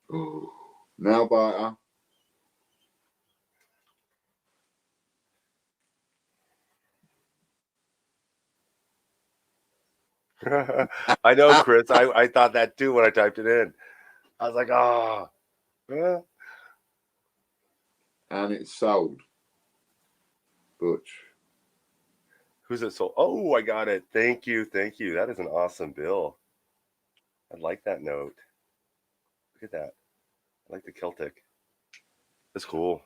Oh, now buyer. I know, Chris. I thought that too when I typed it in. I was like, oh. And it's sold. Butch. Who's it sold? Oh, I got it. Thank you. Thank you. That is an awesome bill. I like that note. Look at that. I like the Celtic. That's cool.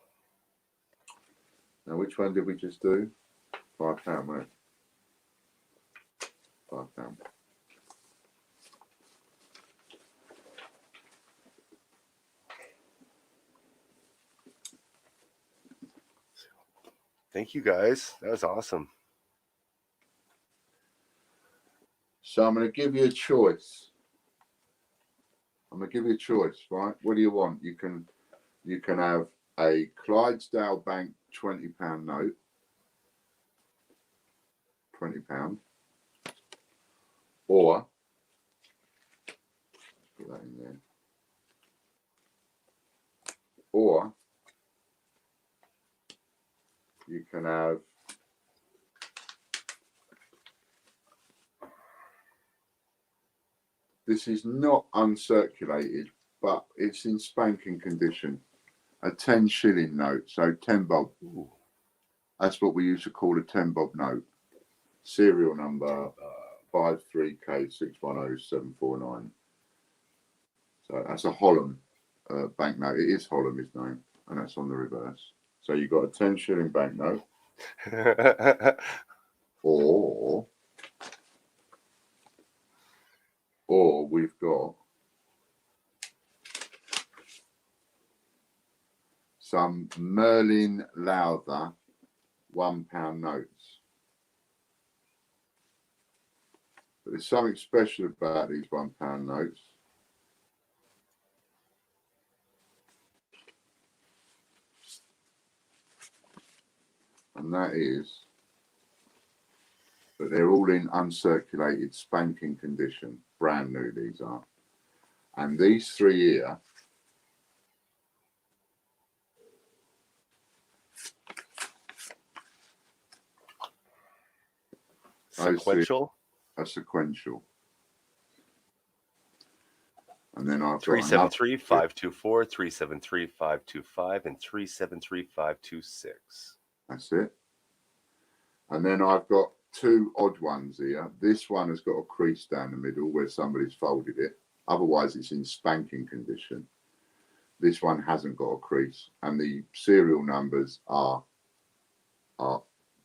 Now, which one did we just do? £5, right? £5. Thank you, guys. That was awesome. So I'm going to give you a choice. Right? What do you want? You can have a Clydesdale Bank £20 note, £20, or put that in there, or you can have this is not uncirculated, but it's in spanking condition. A 10 shilling note, so 10 bob. Ooh. That's what we used to call a 10 bob note. Serial number 53K610749. So that's a Holland banknote. It is Holland, his name, and that's on the reverse. So you've got a 10 shilling banknote, or we've got some Merlin Lowther £1 notes. But there's something special about these £1 notes. And that is that they're all in uncirculated spanking condition. Brand new, these are. And these three here Sequential. are sequential. And then I've got 373 524, 373 525, and 373 526. That's it. And then I've got two odd ones here. This one has got a crease down the middle where somebody's folded it. Otherwise, it's in spanking condition. This one hasn't got a crease, and the serial numbers are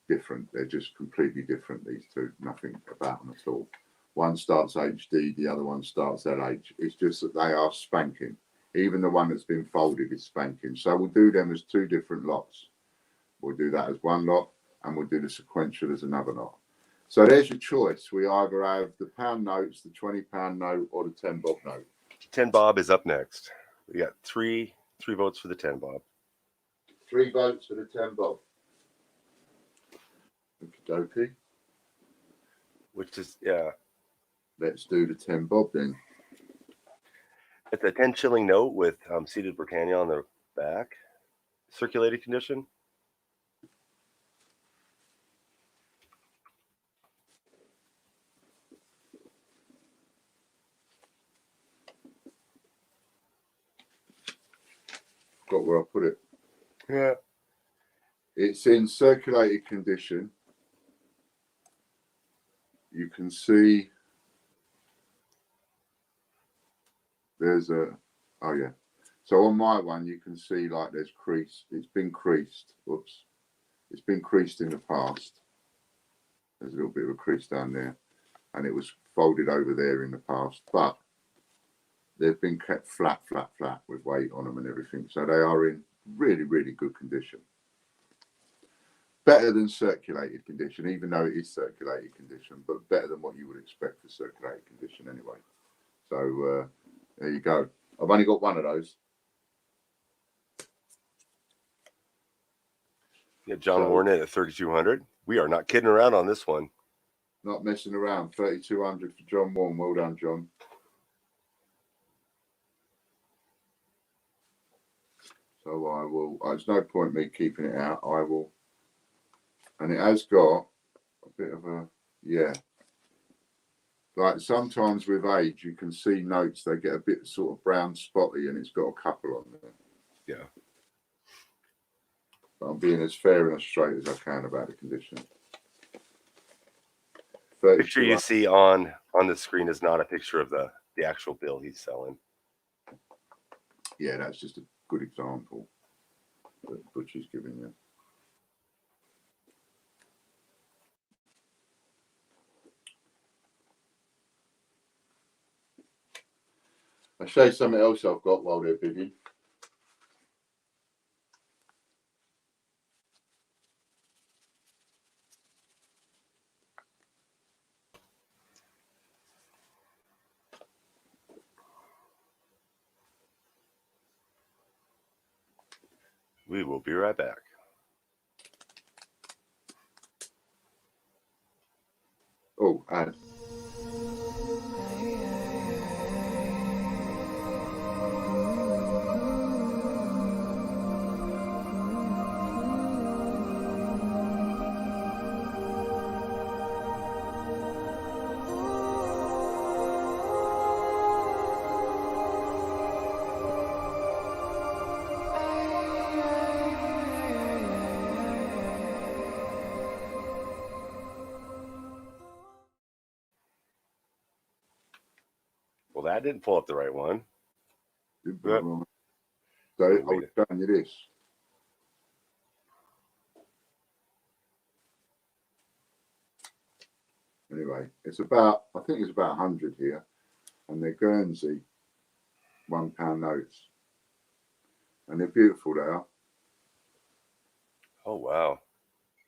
different. They're just completely different, these two. Nothing about them at all. One starts HD, the other one starts LH. It's just that they are spanking. Even the one that's been folded is spanking. So we'll do them as two different lots. We'll do that as one lot, and we'll do the sequential as another lot. So there's your choice. We either have the pound notes, the £20 note, or the 10 bob note. 10 bob is up next. We got three votes for the 10 bob. 3 votes for the 10 bob. Okie dokie. Which is, yeah. Let's do the 10 bob then. It's a 10 shilling note with seated Britannia on the back. Circulated condition. Got where I put it. Yeah. It's in circulated condition. You can see there's a, oh yeah. So on my one, you can see like there's crease. It's been creased. Whoops. It's been creased in the past. There's a little bit of a crease down there. And it was folded over there in the past. But they've been kept flat with weight on them and everything. So they are in really, really good condition. Better than circulated condition, even though it is circulated condition, but better than what you would expect for circulated condition anyway. So there you go. I've only got one of those. Yeah, John Warnett at 3,200. We are not kidding around on this one. Not messing around. 3,200 for John Warren. Well done, John. So I will. There's no point me keeping it out. I will. And it has got a bit of a, yeah, like sometimes with age, you can see notes, they get a bit sort of brown spotty and it's got a couple on there. Yeah. But I'm being as fair and as straight as I can about the condition. 32 Picture you see on the screen is not a picture of the actual bill he's selling. Yeah, that's just a good example that Butchie's giving you. I'll show you something else I've got while they're bidding. We will be right back. Oh, and Well, that didn't pull up the right one. so I Wait. was showing you this. Anyway, it's about, I think it's about 100 here, and they're Guernsey £1 notes, and they're beautiful. They are. Oh wow.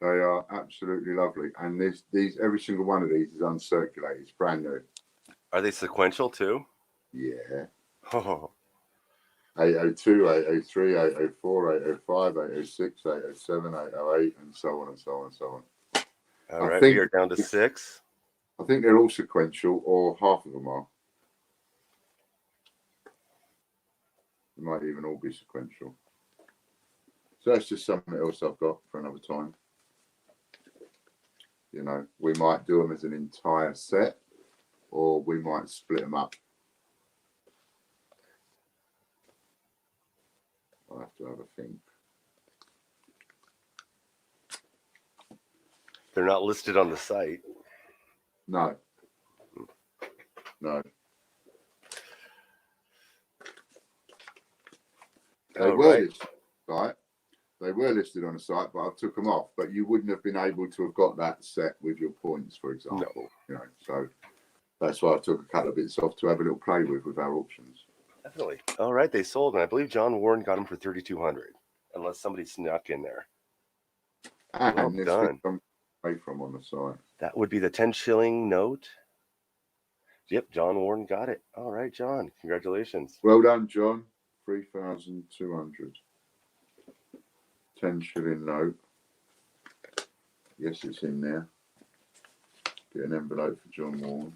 They are absolutely lovely, and these every single one of these is uncirculated. It's brand new. Are they sequential too? Yeah. Oh, 802, 803, 804, 805, 806, 807, 808, and so on and so on and so on. all right. We are down to 6. I think they're all sequential, or half of them are. They might even all be sequential. So that's just something else I've got for another time. You know, we might do them as an entire set, or we might split them up. I'll have to have a think. They're not listed on the site. No. No. They were listed, right? They were listed on the site, but I took them off. But you wouldn't have been able to have got that set with your points, for example. No. You know, so that's why I took a couple of bits off to have a little play with our options. Definitely. All right, they sold, and I believe John Warren got them for 3,200, unless somebody snuck in there. And Well there's done. some away from on the site. That would be the 10 shilling note. Yep, John Warren got it. All right, John, congratulations. Well done, John. 3,200. 10 shilling note. Yes, it's in there. Get an envelope for John Warren.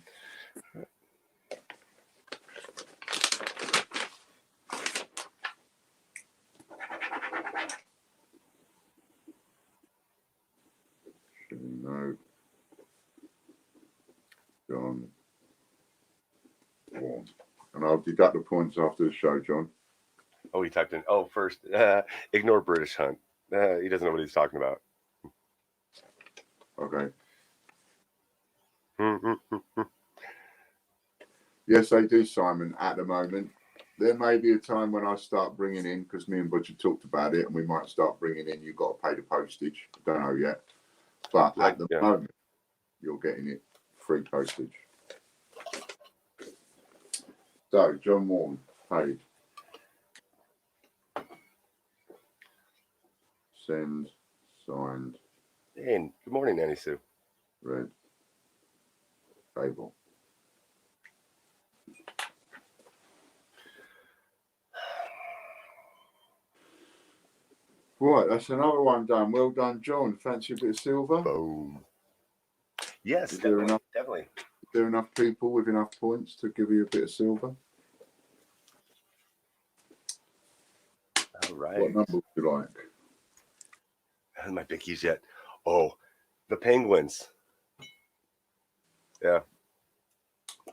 Shilling note. John Warren. And I'll deduct the points after the show, John. Oh, he typed in, oh, first, ignore British Hunt. He doesn't know what he's talking about. Okay. Yes, they do, Simon, at the moment. There may be a time when I start bringing in, because me and Butcher talked about it, and we might start bringing in, you've got to pay the postage. Don't know yet. But at the moment, you're getting it free postage. So, John Warren, paid. Send, signed, Hey, good morning, Nanny Sue. read, table. Right, that's another one done. Well done, John. Fancy a bit of silver? Boom. Yes, Is there definitely. Is there enough people with enough points to give you a bit of silver? All right. What number would you like? My bickies yet. Oh, the Penguins. Yeah.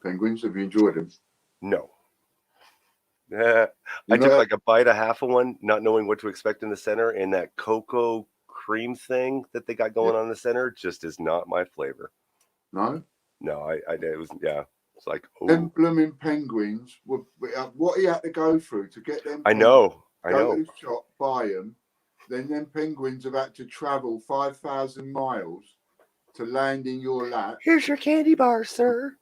Penguins, have you enjoyed them? No. I took like a bite, a half of one, not knowing what to expect in the center, and that cocoa cream thing that they got going on in the center just is not my flavor. No? No, it was, yeah. It's like, Them oh. blooming penguins, what he had to go through to get them. I know. Go to the shop, buy them. Then them penguins have had to travel 5,000 miles to land in your lap. Here's your candy bar, sir.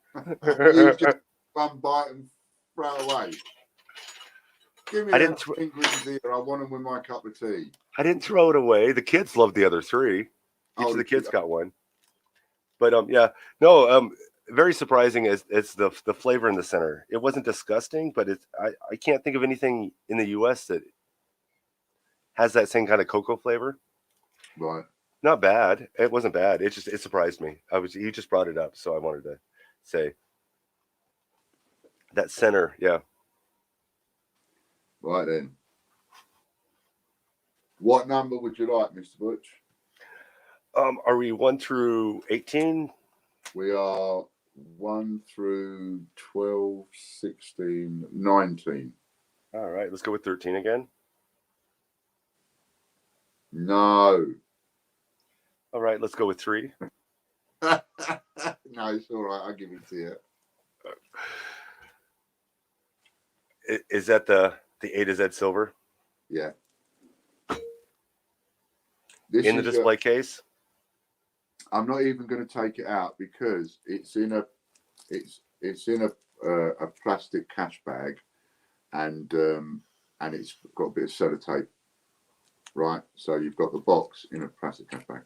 You just one bite and throw away. Give me them penguins here. I want them with my cup of tea. I didn't throw it away. The kids loved the other three. Each of the kids got one. But yeah, no, very surprising is the flavor in the center. It wasn't disgusting, but I can't think of anything in the US that has that same kind of cocoa flavor. Right. Not bad. It wasn't bad. It surprised me. You just brought it up, so I wanted to say that center, yeah. Right then. What number would you like, Mr. Butch? Are we 1 through 18? We are 1 through 12, 16, 19. All right, let's go with 13 again. No. All right, let's go with 3. No, it's all right. I'll give it to you. Is that the A to Z silver? Yeah. In the display case? I'm not even going to take it out because it's in a plastic cash bag, and it's got a bit of sellotape, right? So you've got the box in a plastic cash bag,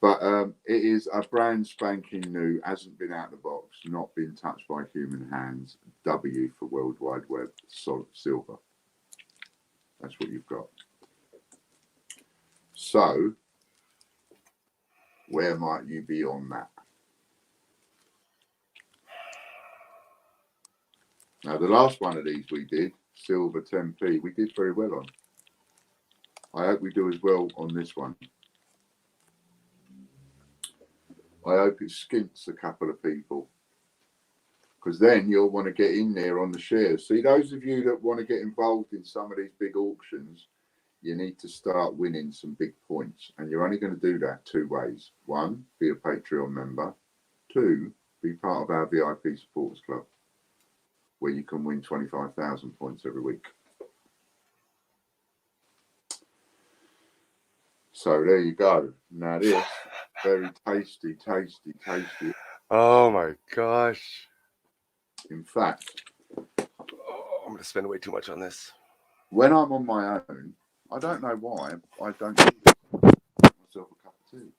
but it is a brand spanking new, hasn't been out of the box, not been touched by human hands. W for World Wide Web, silver. That's what you've got. So, where might you be on that? Now, the last one of these we did, silver 10p, we did very well on. I hope we do as well on this one. I hope it skints a couple of people, because then you'll want to get in there on the shares. See, those of you that want to get involved in some of these big auctions, you need to start winning some big points. And you're only going to do that 2 ways. 1, be a Patreon member. 2, be part of our VIP Supporters Club, where you can win 25,000 points every week. So there you go. Now this, very tasty, tasty, tasty. Oh my gosh. In fact, I'm going to spend way too much on this. When I'm on my own, I don't know why, I don't make myself a cup of tea.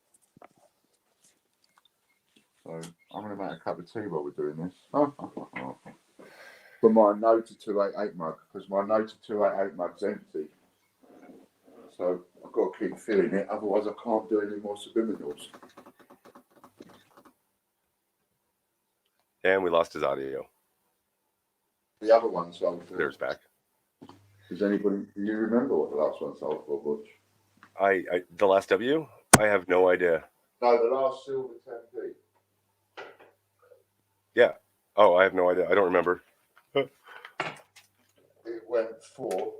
So I'm going to make a cup of tea while we're doing this. For my Nota 288 mug, because my Nota 288 mug's empty. So I've got to keep filling it, otherwise I can't do any more subliminals. And we lost his audio. The other one sold for. There's back. Does anybody, do you remember what the last one sold for, Butch? The last W? I have no idea. No, the last silver 10p. Yeah. Oh, I have no idea. I don't remember. It went for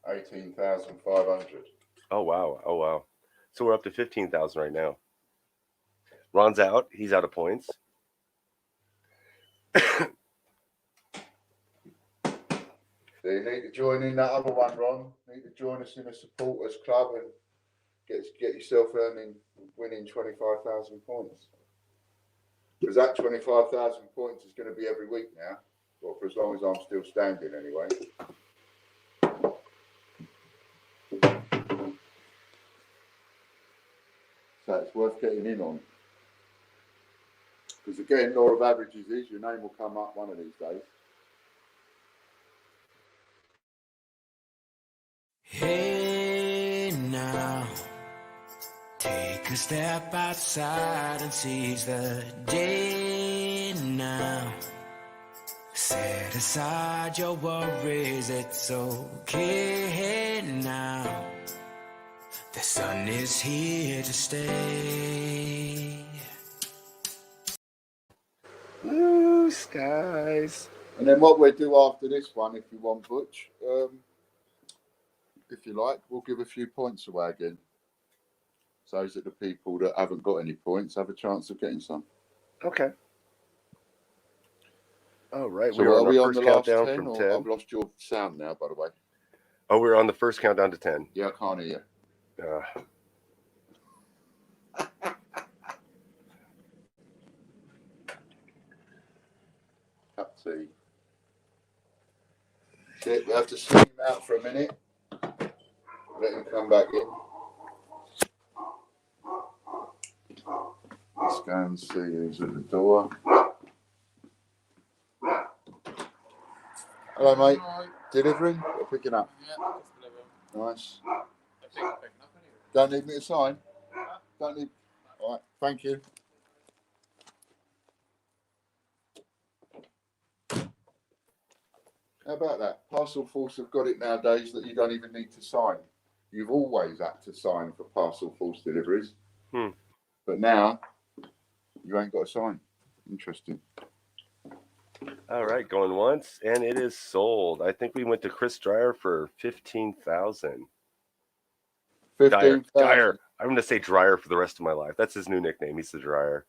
18,500. Oh wow. Oh wow. So we're up to 15,000 right now. Ron's out. He's out of points. So you need to join in that other one, Ron. You need to join us in a supporters club and get yourself winning 25,000 points. Because that 25,000 points is going to be every week now. Well, for as long as I'm still standing anyway. So it's worth getting in on. Because again, law of averages is your name will come up one of these days. Hey now, take a step outside and seize the day now. Set aside your worries, it's okay now. The sun is here to stay. guys. And then what we'll do after this one, if you want, Butch, if you like, we'll give a few points away again. So that the people that haven't got any points have a chance of getting some. Okay. All right. So We're are on we our on first the last countdown 10? from Or 10. I've lost your sound now, by the way. Oh, we're on the first countdown to 10. Yeah, I can't hear you. Cup tea. Shit, we have to swing him out for a minute. Let him come back in. Let's go and see who's at the door. Hello, mate. Delivering or picking up? Yeah, it's delivering. Nice. I think I'm picking up anyway. Don't need me to sign? Don't need. All right, thank you. How about that? Parcel Force have got it nowadays that you don't even need to sign. You've always had to sign for Parcel Force deliveries. But now, you ain't got to sign. Interesting. All right, going once, and it is sold. I think we went to Chris Dreyer for 15,000. 15,000. Dyer. I'm going to say Dreyer for the rest of my life. That's his new nickname. He's the Dreyer.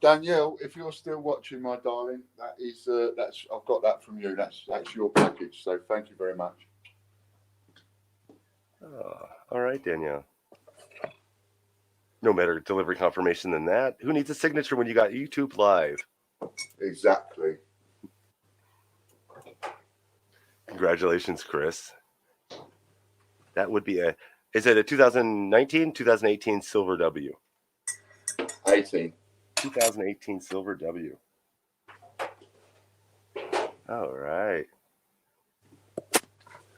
Danielle, if you're still watching, my darling, that is that's I've got that from you. That's your package. So thank you very much. All right, Danielle. No better delivery confirmation than that. Who needs a signature when you got YouTube Live? Exactly. Congratulations, Chris. That would be is it a 2019, 2018 Silver W? 18. 2018 Silver W. All right.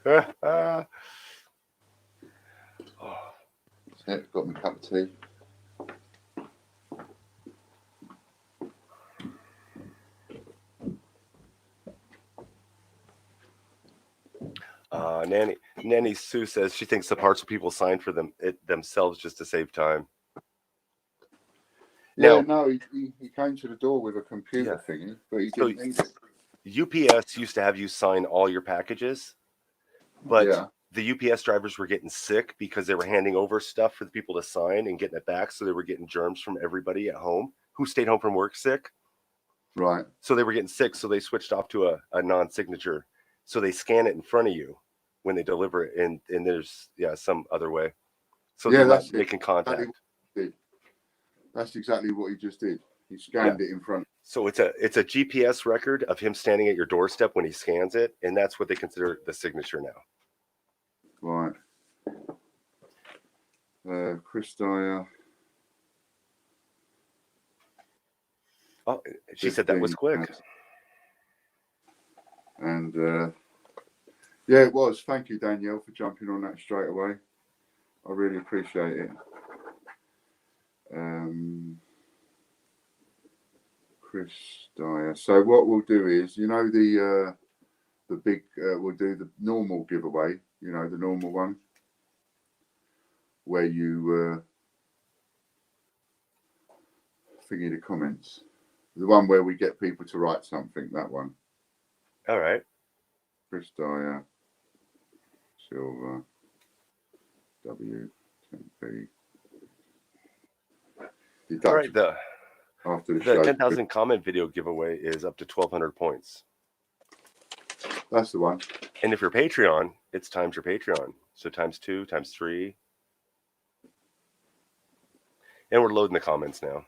Oh. Yeah, got me a cup of tea. Nanny Sue says she thinks the parcel people sign for themselves just to save time. Yeah, Now, no, he came to the door with a computer thingy, but he didn't need it. UPS used to have you sign all your packages, but the UPS drivers were getting sick because they were handing over stuff for the people to sign and getting it back, so they were getting germs from everybody at home who stayed home from work sick. Right. So they were getting sick, so they switched off to a non-signature. So they scan it in front of you when they deliver it, and there's some other way. So they're not making contact. That's exactly what he just did. He scanned it in front. So it's a GPS record of him standing at your doorstep when he scans it, and that's what they consider the signature now. Right. Chris Dyer. Oh, she said that was quick. And it was. Thank you, Danielle, for jumping on that straight away. I really appreciate it. Chris Dyer. So what we'll do is, the big, we'll do the normal giveaway. The normal one where you thingy the comments. The one where we get people to write something. That one. All right. Chris Dyer, Silver, W10P. All right, after the show. 10,000 comment video giveaway is up to 1,200 points. That's the one. And if you're Patreon, it's times your Patreon. So times 2, times 3. And we're loading the comments now.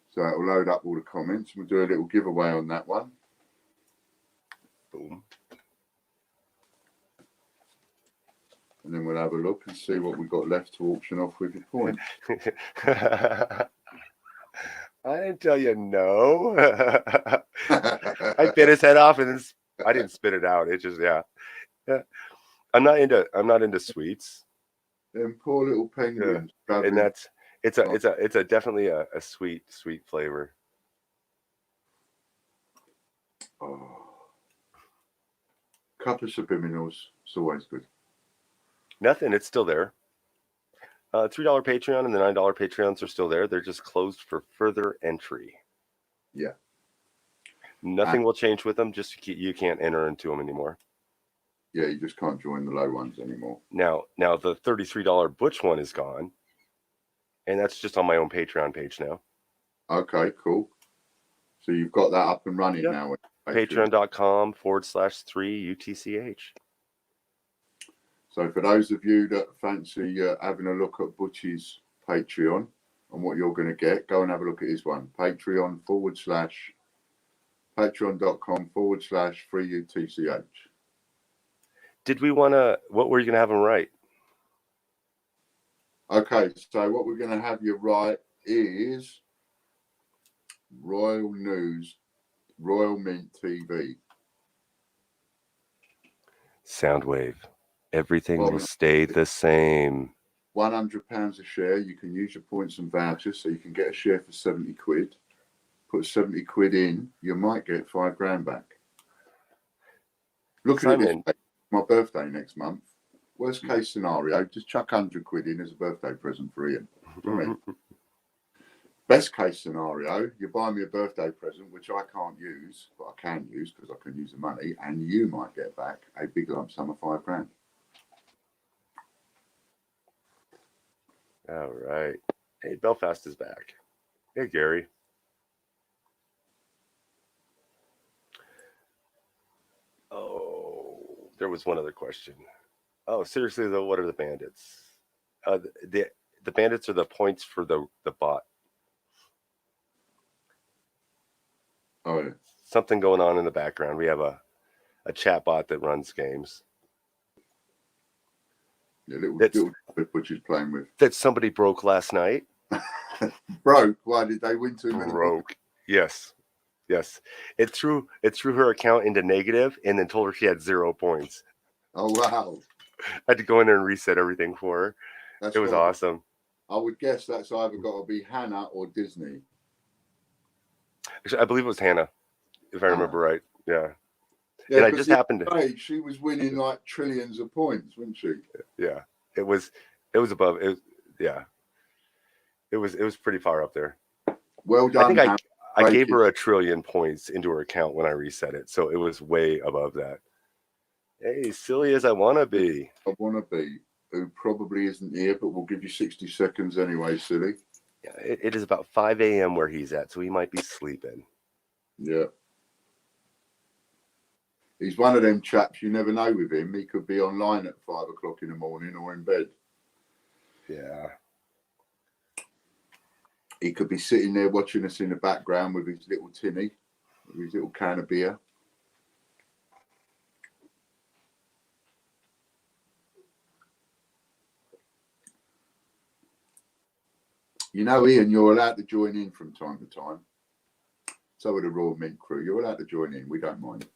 So it'll load up all the comments. We'll do a little giveaway on that one. Boom. And then we'll have a look and see what we've got left to auction off with your points. I didn't tell you no. I bit his head off and then I didn't spit it out. It just I'm not into sweets. Them poor little penguins. And it's definitely a sweet flavor. Oh. Cup of subliminals. It's always good. Nothing. It's still there. $3 Patreon and the $9 Patreons are still there. They're just closed for further entry. Yeah. Nothing will change with them. Just you can't enter into them anymore. Yeah, you just can't join the low ones anymore. Now the $33 Butch one is gone, and that's just on my own Patreon page now. Okay, cool. So you've got that up and running now. Patreon.com/3UTCH. So for those of you that fancy having a look at Butch's Patreon and what you're going to get, go and have a look at his one. Patreon.com/3UTCH. Did we want to? What were you going to have him write? Okay, so what we're going to have you write is Royal News, Royal Mint TV. Soundwave. Everything will stay the same. £100 a share. You can use your points and vouchers, so you can get a share for 70 quid. Put 70 quid in, you might get $5,000 back. Look at it, my birthday next month. Worst case scenario, just chuck 100 quid in as a birthday present for Ian. I mean, best case scenario, you buy me a birthday present, which I can't use, but I can use because I can use the money, and you might get back a big lump sum of $5,000. All right. Hey, Belfast is back. Hey, Gary. Oh, there was one other question. Oh, seriously though, what are the bandits? The bandits are the points for the bot. Oh, yeah. Something going on in the background. We have a chat bot that runs games. Yeah, little which he's playing with. That somebody broke last night. Broke? Why did they win too many? Broke. Yes. It threw her account into negative and then told her she had 0 points. Oh wow! I had to go in there and reset everything for her. It was awesome. I would guess that's either got to be Hannah or Disney. Actually, I believe it was Hannah, if I remember right. Yeah. Yeah, and I just happened to. She was winning like trillions of points, wasn't she? Yeah, it was above. It was pretty far up there. Well done. I think I gave her 1 trillion points into her account when I reset it, so it was way above that. Hey, silly as I want to be. Who probably isn't here, but we'll give you 60 seconds anyway, silly. Yeah, it is about 5 a.m. where he's at, so he might be sleeping. Yeah. He's one of them chaps, you never know with him. He could be online at 5 o'clock in the morning or in bed. Yeah. He could be sitting there watching us in the background with his little tinny, with his little can of beer. You know, Ian, you're allowed to join in from time to time. So are the Royal Mint crew. You're allowed to join in. We don't mind.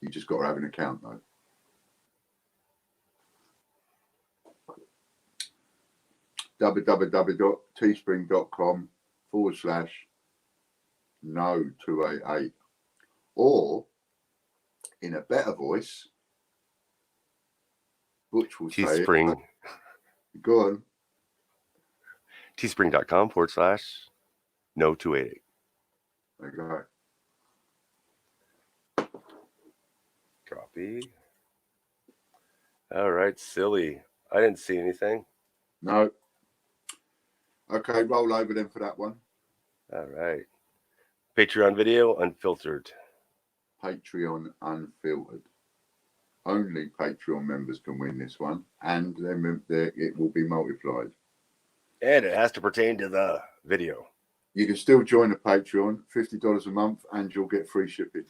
You just got to have an account, though. www.teespring.com/no288. Or, in a better voice, Butch will say Teespring. Go on. Teespring.com/no288. There you go. Droppy. All right, silly. I didn't see anything. No. Okay, roll over then for that one. All right. Patreon video unfiltered. Patreon unfiltered. Only Patreon members can win this one, and then it will be multiplied. And it has to pertain to the video. You can still join the Patreon, $50 a month, and you'll get free shipping.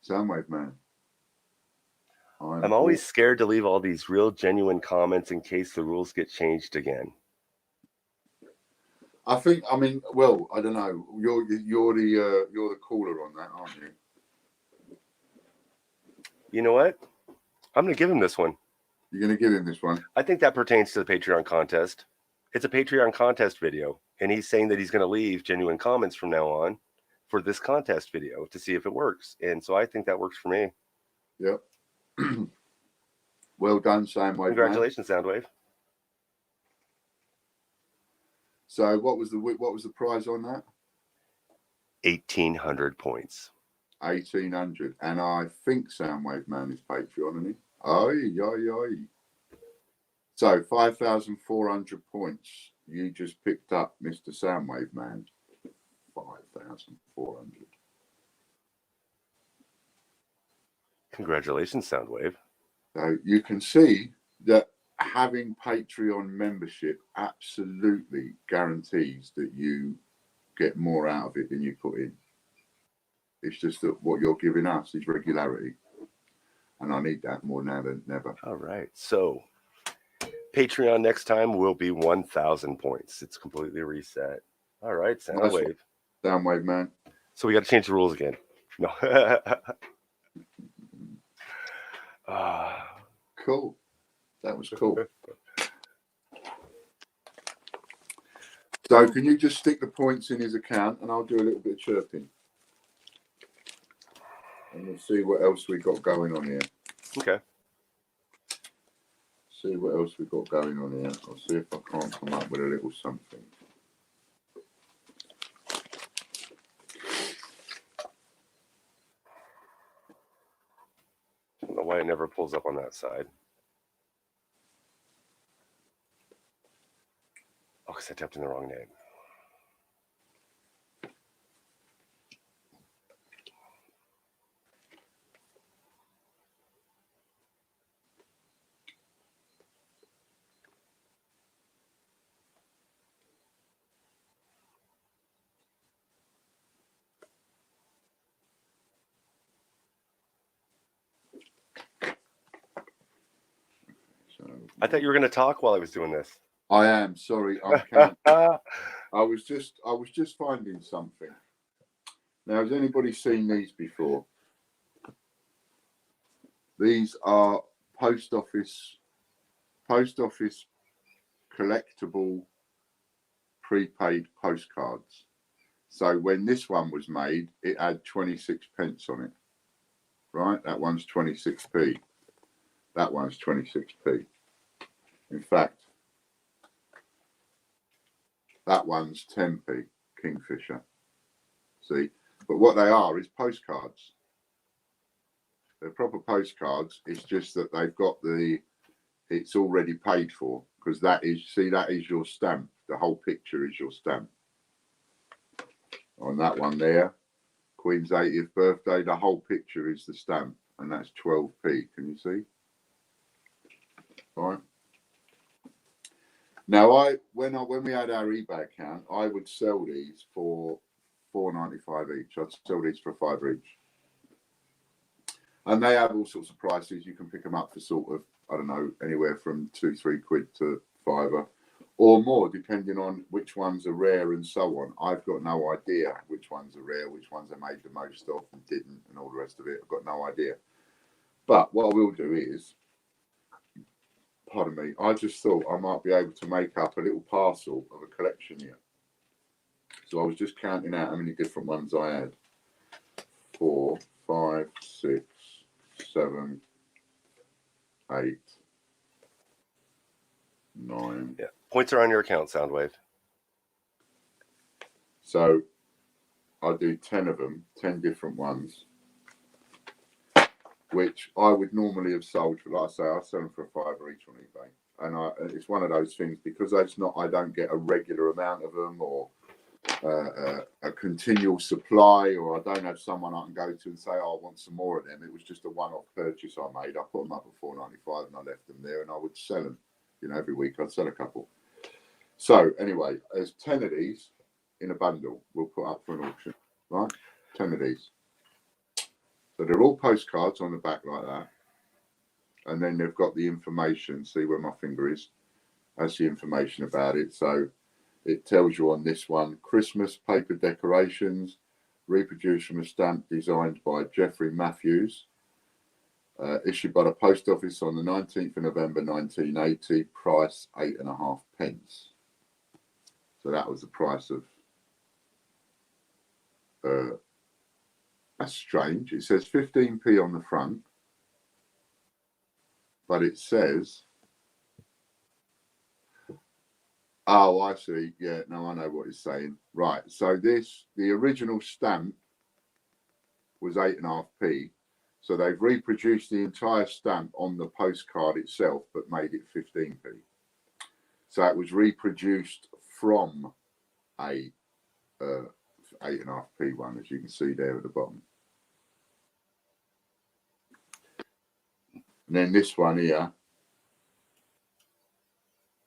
Soundwave man. I'm always scared to leave all these real genuine comments in case the rules get changed again. I mean, well, I don't know. You're the caller on that, aren't you? You know what? I'm going to give him this one. You're going to give him this one? I think that pertains to the Patreon contest. It's a Patreon contest video, and he's saying that he's going to leave genuine comments from now on for this contest video to see if it works. And so I think that works for me. Yep. Well done, Soundwave Man. Congratulations, Soundwave. So what was the prize on that? 1,800 points. 1,800. And I think Soundwave Man is Patreon, isn't he? Aye. So 5,400 points. You just picked up, Mr. Soundwave Man. 5,400. Congratulations, Soundwave. So you can see that having Patreon membership absolutely guarantees that you get more out of it than you put in. It's just that what you're giving us is regularity. And I need that more now than never. All right. So Patreon next time will be 1,000 points. It's completely reset. All right, Soundwave. Soundwave Man. So we got to change the rules again. No. Cool. That was cool. So can you just stick the points in his account and I'll do a little bit of chirping. And we'll see what else we got going on here. Okay. See what else we got going on here. I'll see if I can't come up with a little something. I don't know why it never pulls up on that side. Oh, because I typed in the wrong name. So I thought you were going to talk while I was doing this. I am sorry. I'm counting. I was just finding something. Now, has anybody seen these before? These are post office collectible prepaid postcards. So when this one was made, it had 26 pence on it. Right? That one's 26p. That one's 26p. In fact, that one's 10p, Kingfisher. See? But what they are is postcards. They're proper postcards. It's just that they've got it's already paid for. Because that is your stamp. The whole picture is your stamp. On that one there, Queen's 80th birthday, the whole picture is the stamp. And that's 12p. Can you see? All right. Now, when we had our eBay account, I would sell these for $4.95 each. I'd sell these for $5 each. And they have all sorts of prices. You can pick them up for sort of, I don't know, anywhere from £2-3 to £5 or more, depending on which ones are rare and so on. I've got no idea which ones are rare, which ones I made the most of and didn't, and all the rest of it. I've got no idea. But what I will do is, pardon me, I just thought I might be able to make up a little parcel of a collection here. So I was just counting out how many different ones I had. 4, 5, 6, 7, 8, 9. Yeah. Points are on your account, Soundwave. So I'll do 10 of them, 10 different ones, which I would normally have sold for, like I say, I sell them for $5 each on eBay. And it's one of those things, because I don't get a regular amount of them or a continual supply, or I don't have someone I can go to and say, oh, I want some more of them. It was just a one-off purchase I made. I put them up at $4.95 and I left them there, and I would sell them. Every week I'd sell a couple. So anyway, there's 10 of these in a bundle we'll put up for an auction, right? 10 of these. So they're all postcards on the back like that. And then they've got the information. See where my finger is? That's the information about it. So it tells you on this one, Christmas paper decorations, reproduced from a stamp designed by Jeffrey Matthews, issued by the post office on the 19th of November 1980, price 8.5 pence. So that was the price of, that's strange. It says 15p on the front, but it says, oh, I see. Yeah, no, I know what it's saying. Right. So the original stamp was 8.5p. So they've reproduced the entire stamp on the postcard itself, but made it 15p. So it was reproduced from a 8.5p one, as you can see there at the bottom. And then this one here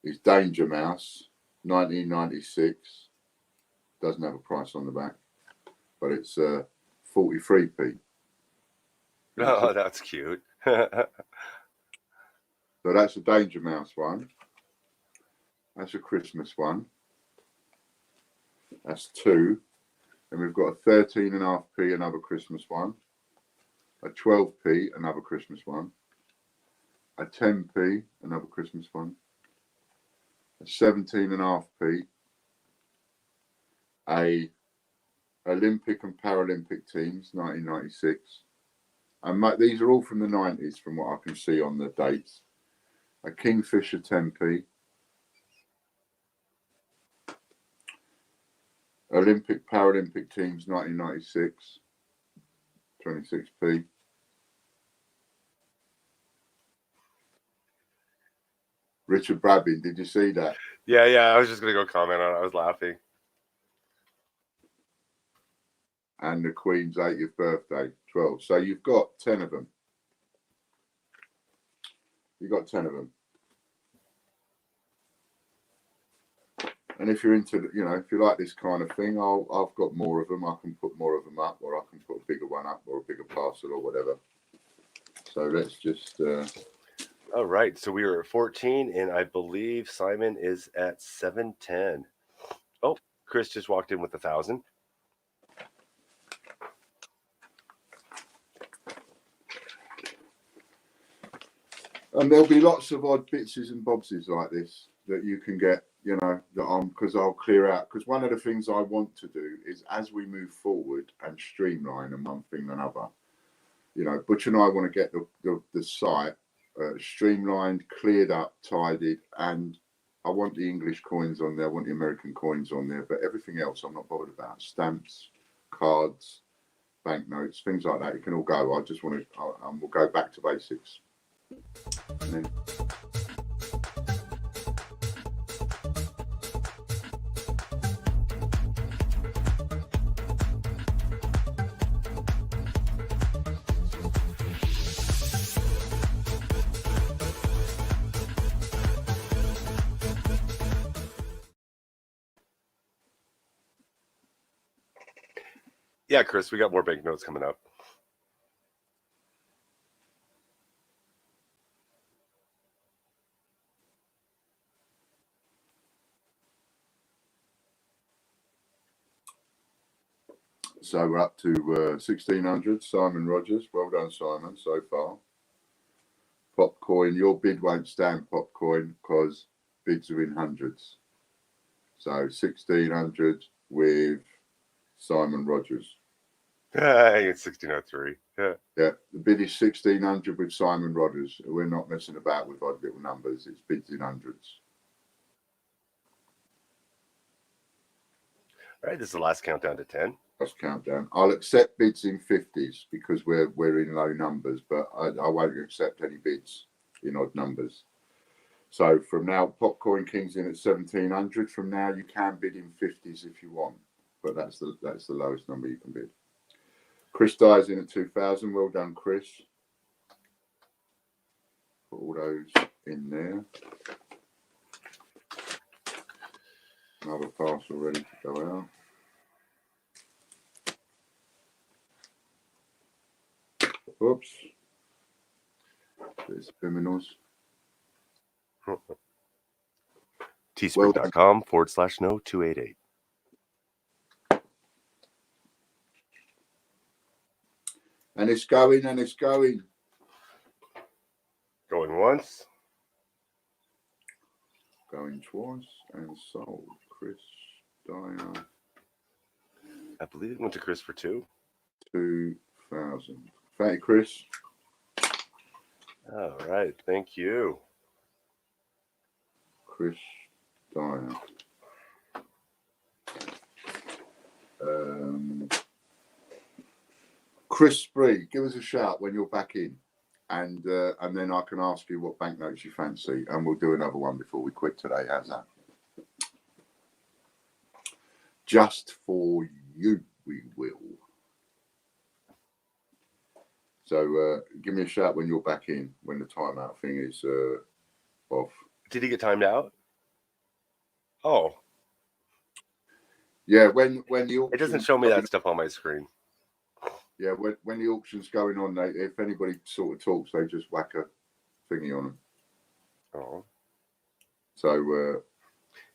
is Danger Mouse, 1996. Doesn't have a price on the back, but it's 43p. Oh, that's cute. So that's a Danger Mouse one. That's a Christmas one. That's 2. And we've got a 13.5p, another Christmas one. A 12p, another Christmas one. A 10p, another Christmas one. A 17.5p. A Olympic and Paralympic teams, 1996. And these are all from the 90s, from what I can see on the dates. A Kingfisher 10p. Olympic Paralympic teams, 1996, 26p. Richard Brabbin, did you see that? Yeah, I was just going to go comment on it. I was laughing. And the Queen's 80th birthday, 12. So you've got 10 of them. You've got 10 of them. And if you're into, if you like this kind of thing, I've got more of them. I can put more of them up, or I can put a bigger one up, or a bigger parcel, or whatever. So let's just... All right, so we were at 14, and I believe Simon is at 710. Oh, Chris just walked in with 1,000. And there'll be lots of odd bitses and bobses like this that you can get, because I'll clear out. Because one of the things I want to do is, as we move forward and streamline and one thing and another, Butch and I want to get the site streamlined, cleared up, tidied, and I want the English coins on there, I want the American coins on there, but everything else I'm not bothered about. Stamps, cards, banknotes, things like that, it can all go. I just want to, we'll go back to basics. And then... Yeah, Chris, we got more banknotes coming up. So we're up to 1600. Simon Rogers, well done, Simon, so far. Popcoin, your bid won't stand, Popcoin, because bids are in hundreds. So 1600 with Simon Rogers. It's 1603. Yeah. Yeah, the bid is 1600 with Simon Rogers. We're not messing about with odd little numbers. It's bids in hundreds. All right, this is the last countdown to 10. Last countdown. I'll accept bids in 50s because we're in low numbers, but I won't accept any bids in odd numbers. So from now, Popcoin King's in at 1700. From now, you can bid in 50s if you want, but that's the lowest number you can bid. Chris Dyer's in at 2000. Well done, Chris. Put all those in there. Another parcel ready to go out. Oops. There's criminals. Teespring.com/no288. And it's going and it's going. Going once. Going twice and sold. Chris Dyer. I believe it went to Chris for 2. 2000. Thank you, Chris. All right. Thank you. Chris Dyer. Chris Spree, give us a shout when you're back in, and then I can ask you what banknotes you fancy, and we'll do another one before we quit today. How's that? Just for you, we will. So give me a shout when you're back in, when the timeout thing is off. Did he get timed out? Oh, yeah. When the auction, it doesn't show me that stuff on my screen. Yeah, when the auction's going on, if anybody sort of talks, they just whack a thingy on them. Oh, so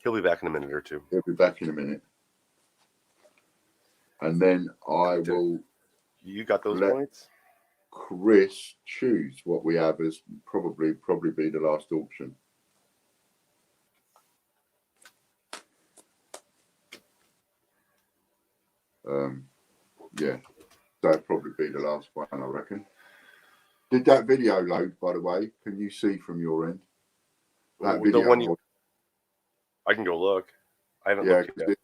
he'll be back in a minute or two. He'll be back in a minute, and then I will. You got those points? Chris choose what we have as probably be the last auction. Yeah, that'd probably be the last one, I reckon. Did that video load, by the way? Can you see from your end? That video. The one I can go look. I haven't looked yet.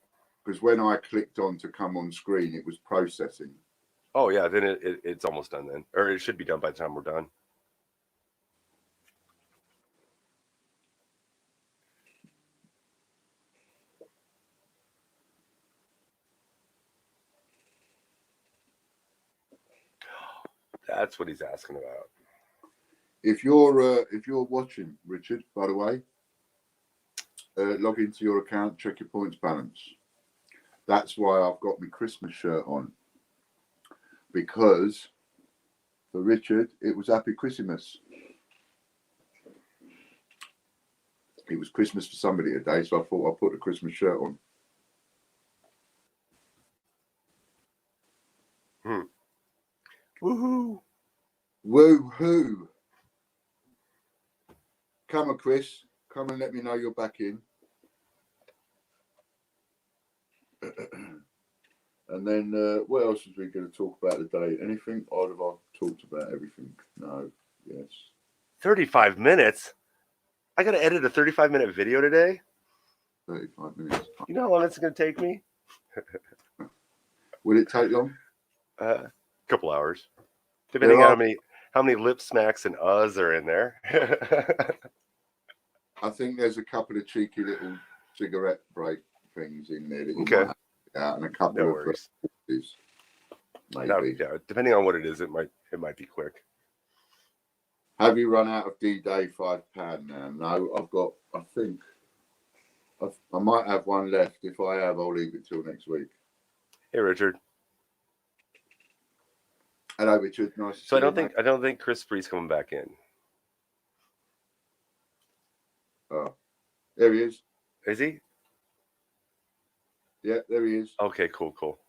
Because when I clicked on to come on screen, it was processing. Oh, yeah, then it's almost done then. Or it should be done by the time we're done. That's what he's asking about. If you're watching, Richard, by the way, log into your account, check your points balance. That's why I've got my Christmas shirt on. Because for Richard, it was Happy Christmas. It was Christmas for somebody today, so I thought I'd put a Christmas shirt on. Woohoo! Woohoo! Come on, Chris. Come and let me know you're back in. And then what else was we going to talk about today? Anything? Or have I talked about everything? No. Yes. 35 minutes? I got to edit a 35-minute video today? 35 minutes. You know how long it's going to take me? Will it take long? A couple hours. Depending on how many lip smacks and uhs are in there. I think there's a couple of cheeky little cigarette break things in there that you okay. might have out, and a couple of worries. Maybe. Yeah, depending on what it is, it might be quick. Have you run out of D-Day £5 now? No, I think I might have one left. If I have, I'll leave it till next week. Hey, Richard. Hello, Richard. Nice to see you. I don't think Chris Spree's coming back in. Oh, there he is. Is he? Yeah, there he is. Okay, cool.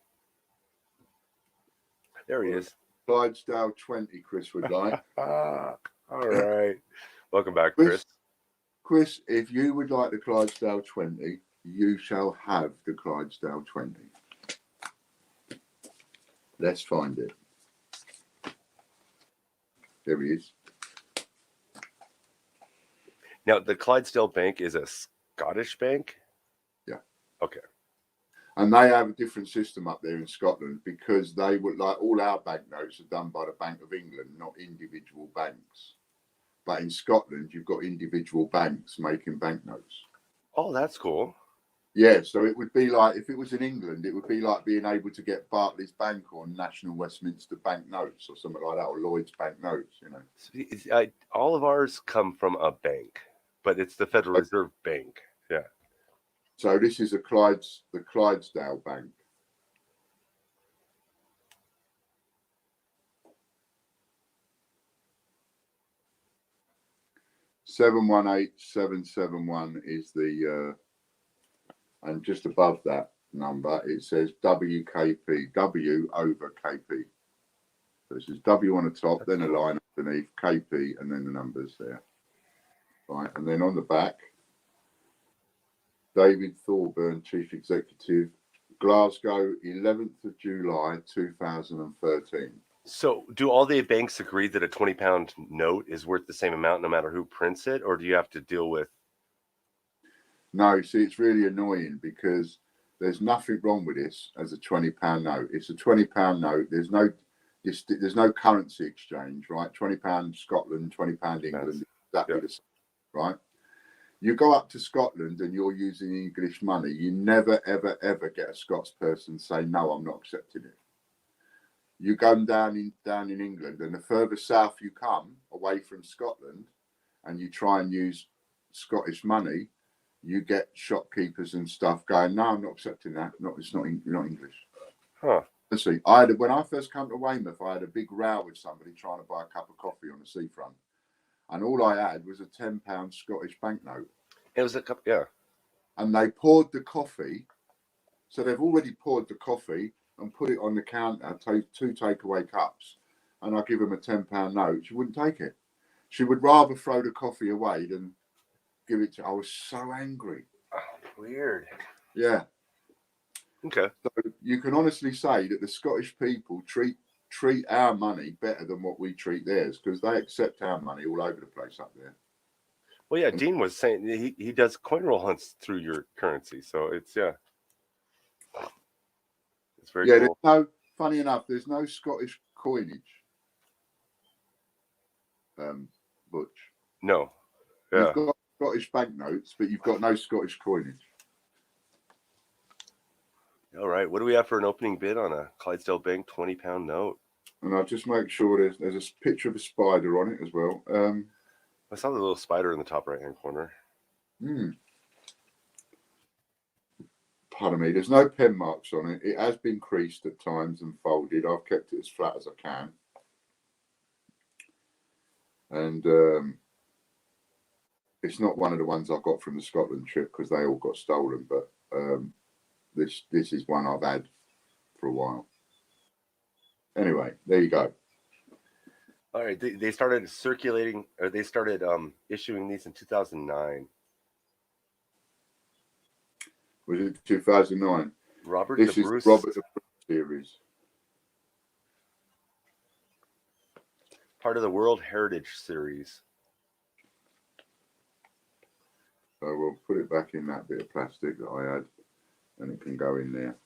There he is. Clydesdale 20, Chris would like. All right. Welcome back, Chris. Chris, if you would like the Clydesdale 20, you shall have the Clydesdale 20. Let's find it. There he is. Now, the Clydesdale Bank is a Scottish bank? Yeah. Okay. And they have a different system up there in Scotland because they would, like all our banknotes are done by the Bank of England, not individual banks. But in Scotland, you've got individual banks making banknotes. Oh, that's cool. Yeah, so it would be like, if it was in England, it would be like being able to get Barclays Bank or National Westminster Bank notes or something like that, or Lloyd's Bank notes, you know. All of ours come from a bank, but it's the Federal Reserve Bank. Yeah. So this is the Clydesdale Bank. $718,771 is the, and just above that number it says WKP, W over KP. So this is W on the top, then a line underneath, KP, and then the numbers there. Right, and then on the back, David Thorburn, Chief Executive, Glasgow, 11th of July, 2013. So, do all the banks agree that a 20-pound note is worth the same amount no matter who prints it, or do you have to deal with? No, see, it's really annoying because there's nothing wrong with this as a £20 note. It's a £20 note. There's no currency exchange, right? £20 Scotland, £20 England, exactly the same, right? You go up to Scotland and you're using English money. You never, ever, ever get a Scots person say, no, I'm not accepting it. You go down in England, and the further south you come away from Scotland and you try and use Scottish money, you get shopkeepers and stuff going, no, I'm not accepting that. It's not English. Huh. Let's see. When I first came to Weymouth, I had a big row with somebody trying to buy a cup of coffee on the seafront. And all I had was a £10 Scottish banknote. It was a cup, yeah. And they poured the coffee. So they've already poured the coffee and put it on the counter, two takeaway cups. And I give them a £10 note. She wouldn't take it. She would rather throw the coffee away than give it to. I was so angry. Oh, weird. Yeah. Okay. So you can honestly say that the Scottish people treat our money better than what we treat theirs, because they accept our money all over the place up there. Well, yeah, Dean was saying he does coin roll hunts through your currency, so it's it's very cool. Funny enough, there's no Scottish coinage. Butch. No. Yeah. You've got Scottish banknotes, but you've got no Scottish coinage. All right. What do we have for an opening bid on a Clydesdale Bank 20-pound note? And I'll just make sure there's a picture of a spider on it as well. I saw the little spider in the top right-hand corner. Pardon me. There's no pen marks on it. It has been creased at times and folded. I've kept it as flat as I can. And it's not one of the ones I got from the Scotland trip because they all got stolen. But this is one I've had for a while. Anyway, there you go. All right. They started circulating, or they started issuing these in 2009. Was it 2009? Robert the Bruce series. Part of the World Heritage Series. So we'll put it back in that bit of plastic that I had, and it can go in there.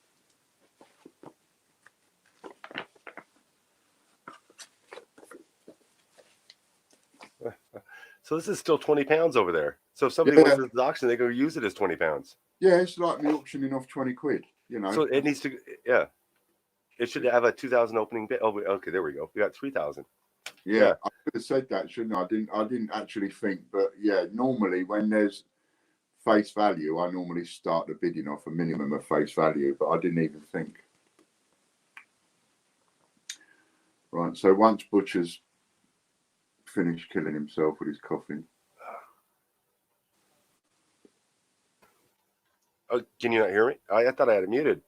So this is still 20 pounds over there. So if somebody wants this auction, they go use it as 20 pounds. Yeah, it's like me auctioning off 20 quid, you know. So it needs to, yeah. It should have a 2,000 opening bid. Oh, okay, there we go. We got 3,000. Yeah, I could have said that, shouldn't I? I didn't actually think, but yeah, normally when there's face value, I normally start the bidding off a minimum of face value, but I didn't even think. Right, so once Butcher's finished killing himself with his coffin. Oh, can you not hear me? I thought I had it muted.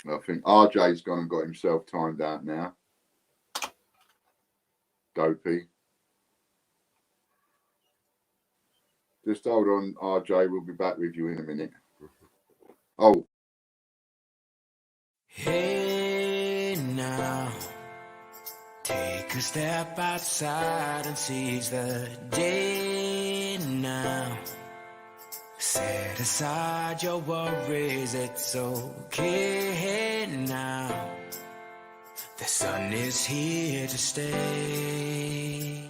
I think RJ's gone and got himself timed out now. Dopey. Just hold on, RJ. We'll be back with you in a minute. Oh. Hey now, take a step outside and seize the day now. Set aside your worries, it's okay now. The sun is here to stay.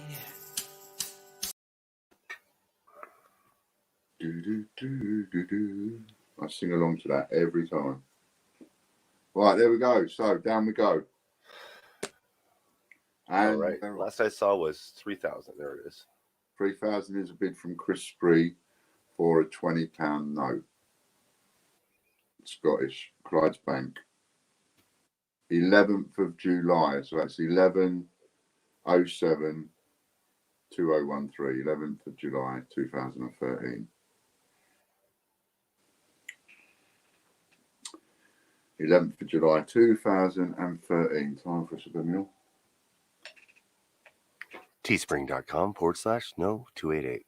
Do, do, do, do, do. I sing along to that every time. Right, there we go. So down we go. And all right. Last I saw was 3,000. There it is. 3,000 is a bid from Chris Spree for a £20 note. Scottish, Clydesbank. 11th of July. So that's 11/07/2013. 11th of July 2013. 11th of July 2013. Time for a subliminal. Teespring.com/no288.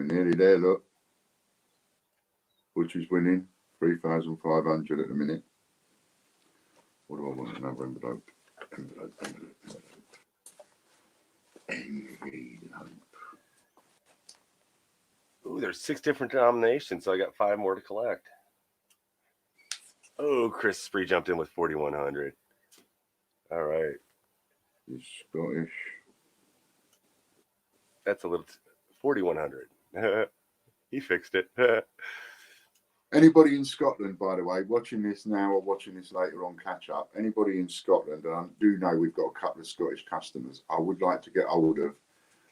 We're nearly there, look. Butcher's winning. 3,500 at the minute. What do I want? Another envelope. Envelope. Ooh, there's 6 different denominations, so I got 5 more to collect. Oh, Chris Spree jumped in with 4,100. All right. He's Scottish. That's a little 4,100. He fixed it. Anybody in Scotland, by the way, watching this now or watching this later on catch up, anybody in Scotland, and I do know we've got a couple of Scottish customers, I would like to get hold of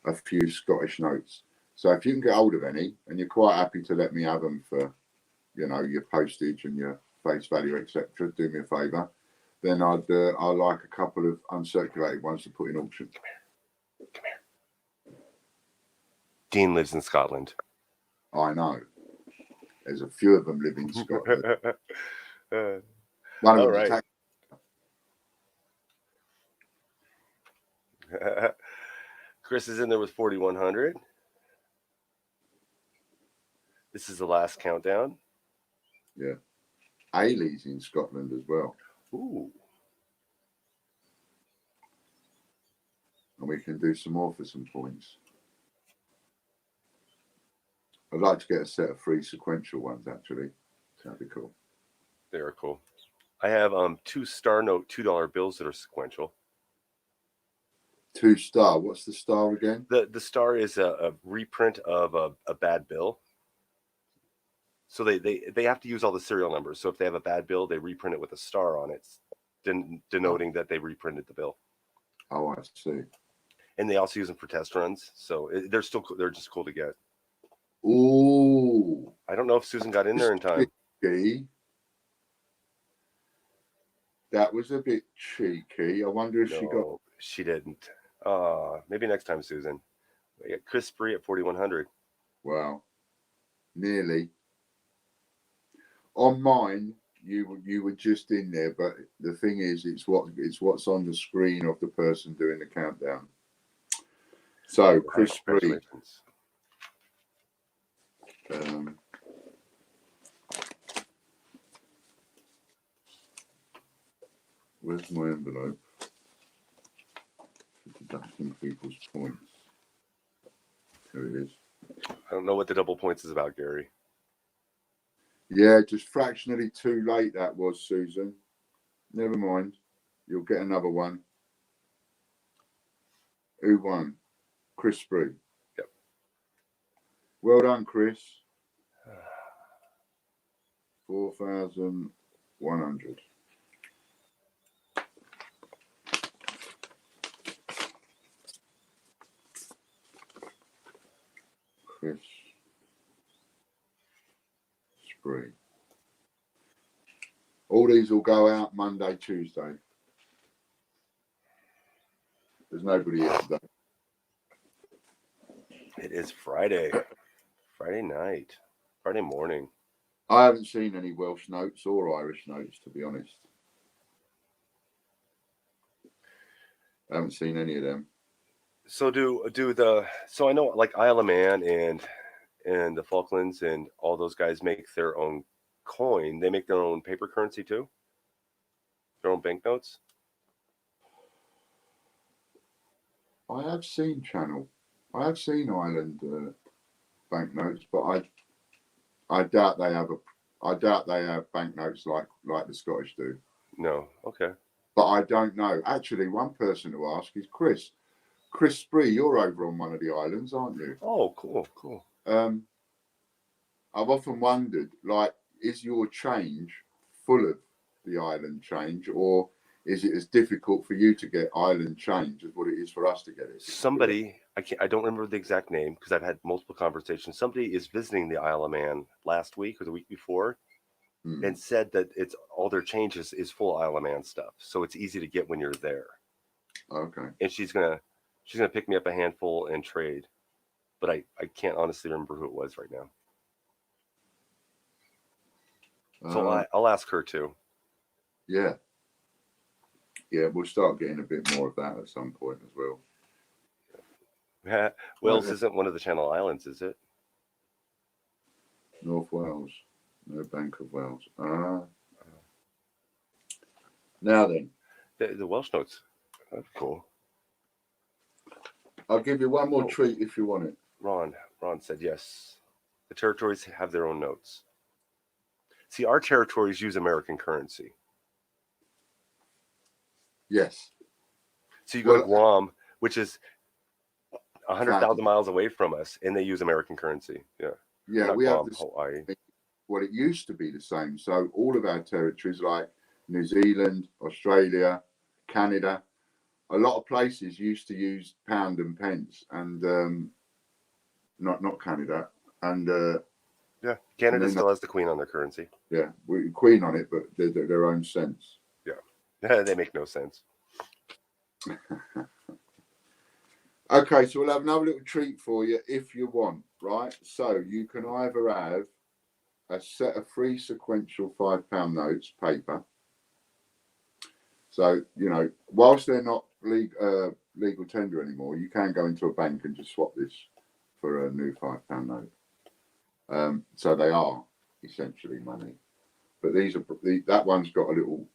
a few Scottish notes. So if you can get hold of any, and you're quite happy to let me have them for, you know, your postage and your face value, etc., do me a favour, then I'd like a couple of uncirculated ones to put in auction. Come here. Dean lives in Scotland. I know. There's a few of them live in Scotland. One of All them's right. Chris is in there with 4,100. This is the last countdown. Yeah. Ailey's in Scotland as well. Ooh. And we can do some more for some points. I'd like to get a set of 3 sequential ones, actually. That'd be cool. They are cool. I have 2 Star Note $2 bills that are sequential. 2 star. What's the star again? The star is a reprint of a bad bill. So they have to use all the serial numbers. So if they have a bad bill, they reprint it with a star on it, denoting that they reprinted the bill. Oh, I see. And they also use them for test runs. So they're just cool to get. Ooh. I don't know if Susan got in there in time. That was a bit cheeky. I wonder if she didn't. Maybe next time, Susan. We got Chris Spree at 4,100. Wow. Nearly. On mine, you were just in there, but the thing is, it's what's on the screen of the person doing the countdown. So, Chris Spree. Where's my envelope for deducting people's points? There it is. I don't know what the double points is about, Gary. Yeah, just fractionally too late that was, Susan. Never mind. You'll get another one. Who won? Chris Spree. Yep. Well done, Chris. 4,100. Chris Spree. All these will go out Monday, Tuesday. There's nobody here today. It is Friday. Friday night. Friday morning. I haven't seen any Welsh notes or Irish notes, to be honest. I haven't seen any of them. So so I know like Isle of Man and the Falklands and all those guys make their own coin. They make their own paper currency too. Their own banknotes. I have seen Channel. I have seen Ireland banknotes, but I doubt they have banknotes like the Scottish do. No, okay. But I don't know. Actually, one person to ask is Chris. Chris Spree, you're over on one of the islands, aren't you? Oh, cool. I've often wondered, like, is your change full of the island change, or is it as difficult for you to get island change as what it is for us to get it? Somebody, I don't remember the exact name because I've had multiple conversations. Somebody is visiting the Isle of Man last week or the week before and said that it's all their changes is full Isle of Man stuff. So it's easy to get when you're there. Okay. And she's gonna pick me up a handful and trade. But I can't honestly remember who it was right now. So I'll ask her too. Yeah. Yeah, we'll start getting a bit more of that at some point as well. Wales isn't one of the Channel Islands, is it? North Wales. No Bank of Wales. Now then, The Welsh notes. That's cool. I'll give you one more treat if you want it. Ron said yes. The territories have their own notes. See, our territories use American currency. Yes. So you go to Guam, which is 100,000 miles away from us, and they use American currency. Yeah. Yeah, not we Guam, have Hawaii. Well, it used to be the same. So all of our territories, like New Zealand, Australia, Canada, a lot of places used to use pound and pence, and not Canada, and yeah, Canada still has the Queen on their currency. Yeah, we Queen on it, but they're their own cents. Yeah, they make no sense. Okay, so we'll have another little treat for you if you want, right? So you can either have a set of 3 sequential £5 notes, paper. So, you know, whilst they're not legal tender anymore, you can go into a bank and just swap this for a new £5 note. So they are essentially money. But these are that one's got a little.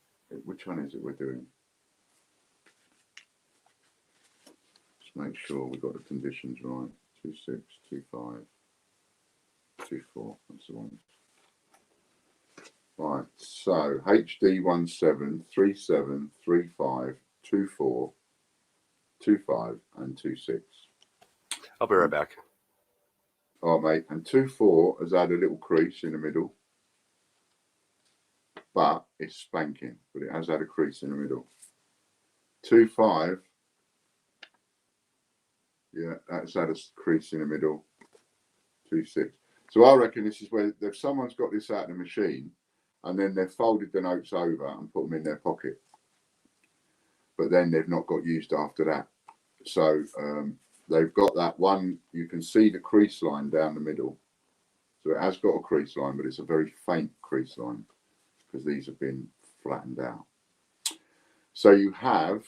Which one is it we're doing? Just make sure we've got the conditions right. 26, 25, 24. That's the one. Right. So HD 173735 24 25 and 26. I'll be right back. Oh, mate. And 24 has had a little crease in the middle, but it's spanking. But it has had a crease in the middle. 25, yeah, that's had a crease in the middle. 26. So I reckon this is where if someone's got this out of the machine, and then they've folded the notes over and put them in their pocket, but then they've not got used after that. So they've got that one. You can see the crease line down the middle. So it has got a crease line, but it's a very faint crease line because these have been flattened out. So you have,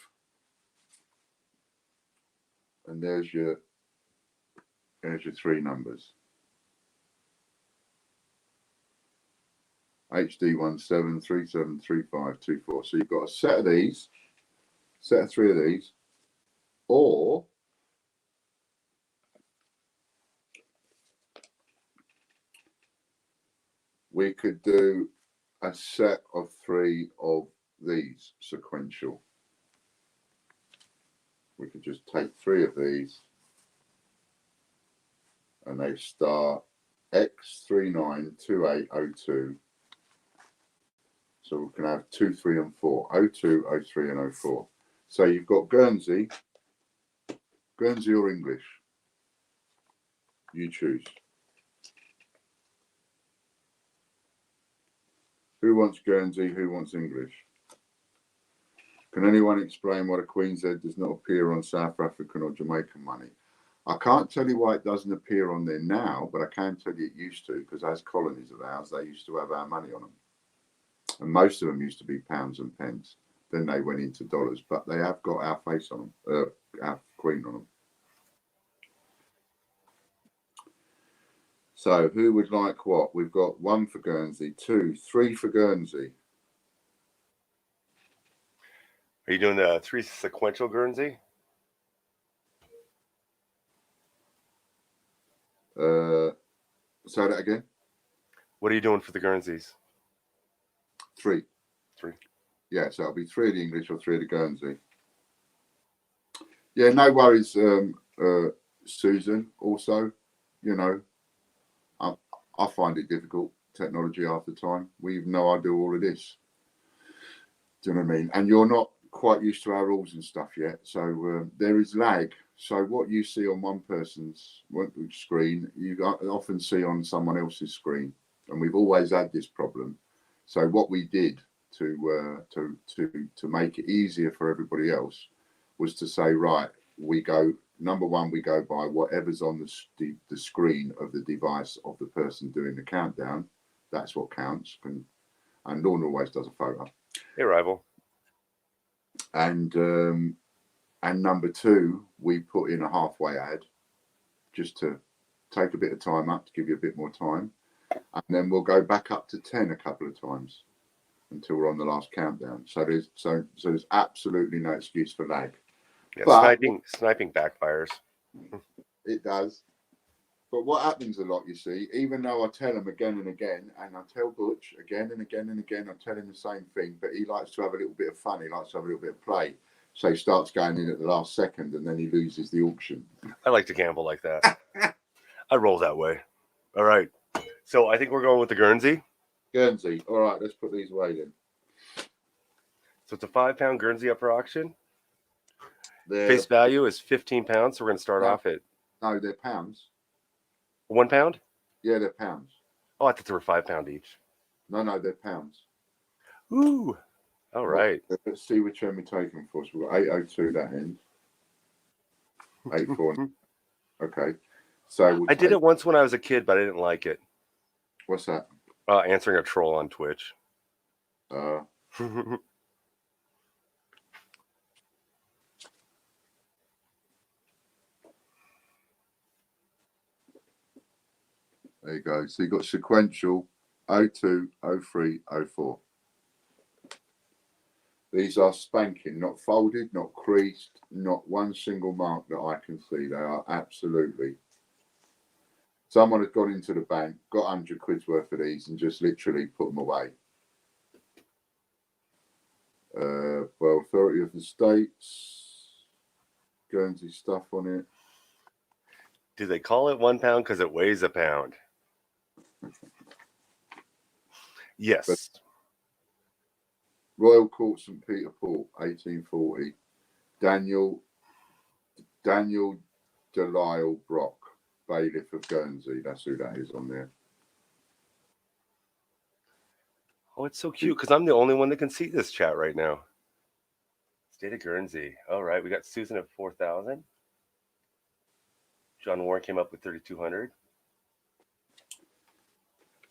and there's your 3 numbers. HD 17373524. So you've got a set of these, set of 3 of these, or we could do a set of 3 of these sequential. We could just take 3 of these and they start X392802. So we can have 2, 3, and 4. 02, 03, and 04. So you've got Guernsey or English. You choose. Who wants Guernsey? Who wants English? Can anyone explain why the Queen's Head does not appear on South African or Jamaican money? I can't tell you why it doesn't appear on there now, but I can tell you it used to, because as colonies of ours, they used to have our money on them. And most of them used to be pounds and pence. Then they went into dollars, but they have got our face on them, our Queen on them. So who would like what? We've got 1 for Guernsey, 2, 3 for Guernsey. Are you doing the 3 sequential Guernsey? Say that again. What are you doing for the Guernseys? 3. 3. Yeah, so it'll be 3 of the English or 3 of the Guernsey. Yeah, no worries, Susan. Also, you know, I find it difficult, technology half the time. We even know I do all of this. Do you know what I mean? And you're not quite used to our rules and stuff yet. So there is lag. So what you see on one person's screen, you often see on someone else's screen. And we've always had this problem. So what we did to make it easier for everybody else was to say, right, we go, number 1, we go by whatever's on the screen of the device of the person doing the countdown. That's what counts. And Lorna always does a photo. Hey, rival. And number 2, we put in a halfway ad just to take a bit of time up, to give you a bit more time. and then we'll go back up to 10 a couple of times until we're on the last countdown. So there's absolutely no excuse for lag. Yeah, But sniping backfires. it does. But what happens a lot, you see, even though I tell him again and again, and I tell Butch again and again and again, I tell him the same thing, but he likes to have a little bit of fun. He likes to have a little bit of play. So he starts going in at the last second, and then he loses the auction. I like to gamble like that. I roll that way. All right. So I think we're going with the Guernsey. Guernsey. All right, let's put these away then. So it's a 5-pound Guernsey up for auction. They're, Face value is 15 pounds. So we're going to start off at... No, they're pounds. 1 pound? Yeah, they're pounds. Oh, I thought they were 5 pound each. No, they're pounds. Ooh. All right. Well, let's see which one we're taking for. So we've got 802 that end. 84. Okay. So I did it once when I was a kid, but I didn't like it. What's that? Answering a troll on Twitch. There you go. So you've got sequential 02, 03, 04. These are spanking, not folded, not creased, not one single mark that I can see. They are absolutely. Someone has gone into the bank, got 100 quid's worth of these and just literally put them away. Well, Authority of the States, Guernsey stuff on it. Do they call it 1 pound because it weighs a pound? Yes. But Royal Court St. Peter Port, 1840. Daniel Delisle Brock, bailiff of Guernsey. That's who that is on there. Oh, it's so cute because I'm the only one that can see this chat right now. State of Guernsey. All right, we got Susan at 4,000. John Warren came up with 3,200.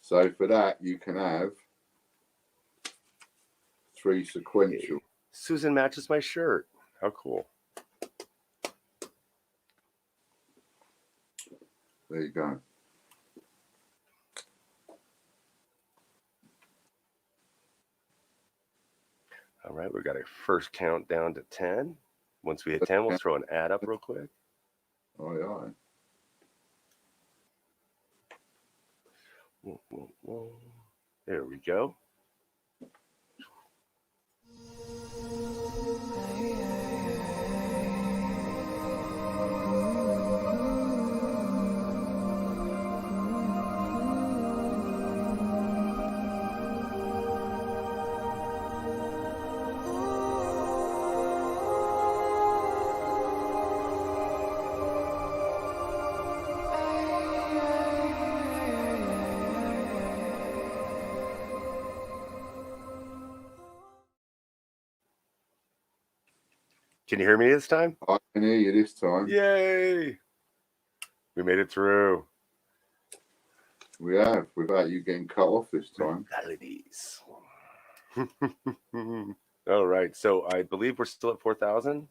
So for that, you can have 3 sequential. Susan matches my shirt. How cool. There you go. All right, we got a first count down to 10. Once we hit 10, we'll throw an ad up real quick. Aye. There we go. Can you hear me this time? I can hear you this time. Yay! We made it through. We have, without you getting cut off this time. Melodies. All right, so I believe we're still at 4,000.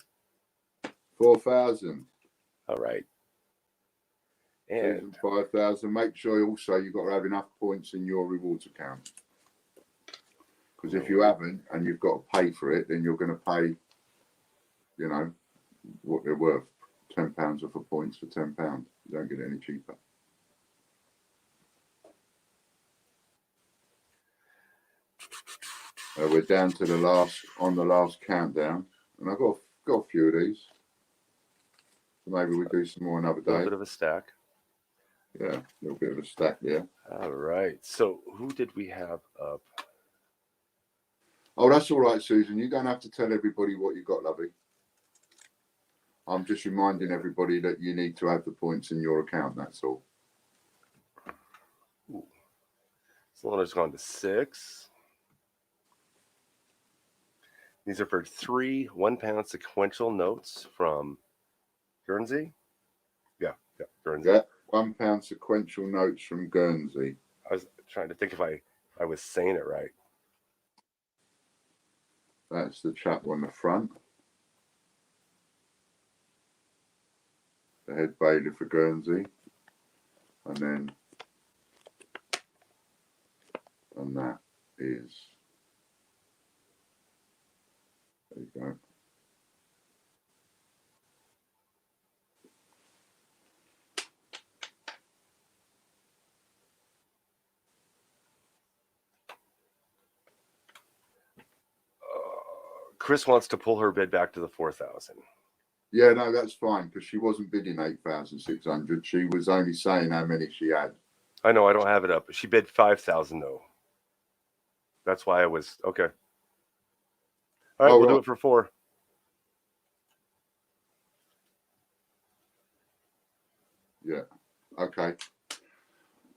4,000. All right. And 5,000. Make sure also you've got to have enough points in your rewards account. Because if you haven't and you've got to pay for it, then you're going to pay, you know, what they're worth. £10 worth of points for £10. You don't get it any cheaper. We're down to the last countdown, and I've got a few of these. So maybe we do some more another day. a little bit of a stack. Yeah, a little bit of a stack there. All right. So who did we have up? Oh, that's all right, Susan. You don't have to tell everybody what you got, lovey. I'm just reminding everybody that you need to have the points in your account. That's all. Cylinder's gone to 6. These are for 3 1-pound sequential notes from Guernsey. Yeah, Guernsey. Yeah, £1 sequential notes from Guernsey. I was trying to think if I was saying it right. That's the chap on the front. The head bailiff for Guernsey. And then and that is, there you go. Chris wants to pull her bid back to the 4,000. Yeah, no, that's fine because she wasn't bidding 8,600. She was only saying how many she had. I know I don't have it up. She bid 5,000 though. That's why I was okay. All right, we'll do it for 4. Yeah. Okay.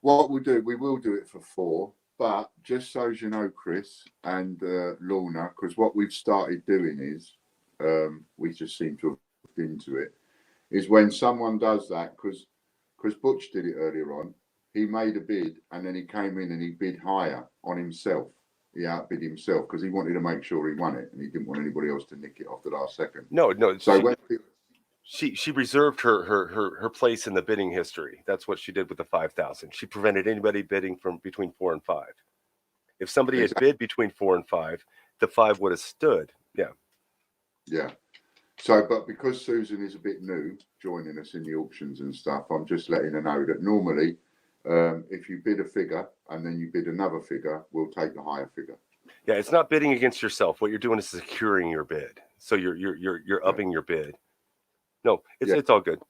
What we'll do, we will do it for 4. But just so you know, Chris and Lorna, because what we've started doing is, we just seem to have looked into it, is when someone does that, because Butch did it earlier on, he made a bid and then he came in and he bid higher on himself. He outbid himself because he wanted to make sure he won it and he didn't want anybody else to nick it off the last second. No. So she reserved her place in the bidding history. That's what she did with the 5,000. She prevented anybody bidding from between 4 and 5. If somebody had bid between 4 and 5, the 5 would have stood. Yeah. Yeah. So, but because Susan is a bit new, joining us in the auctions and stuff, I'm just letting her know that normally, if you bid a figure and then you bid another figure, we'll take the higher figure. Yeah, it's not bidding against yourself. What you're doing is securing your bid. So you're upping your bid. No, it's all good.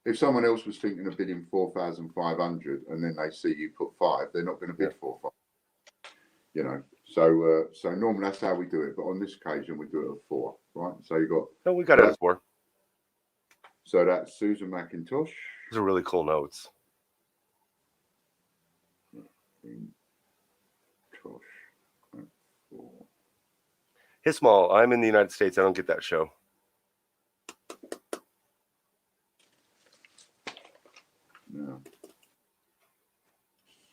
If someone else was thinking of bidding 4,500 and then they see you put 5, they're not going to bid 4, 5. You know, so normally that's how we do it. But on this occasion, we do it at 4, right? So you got. No, we got it at 4. So that's Susan McIntosh. Those are really cool notes. McIntosh at 4. Hey, Small, I'm in the United States. I don't get that show. Now,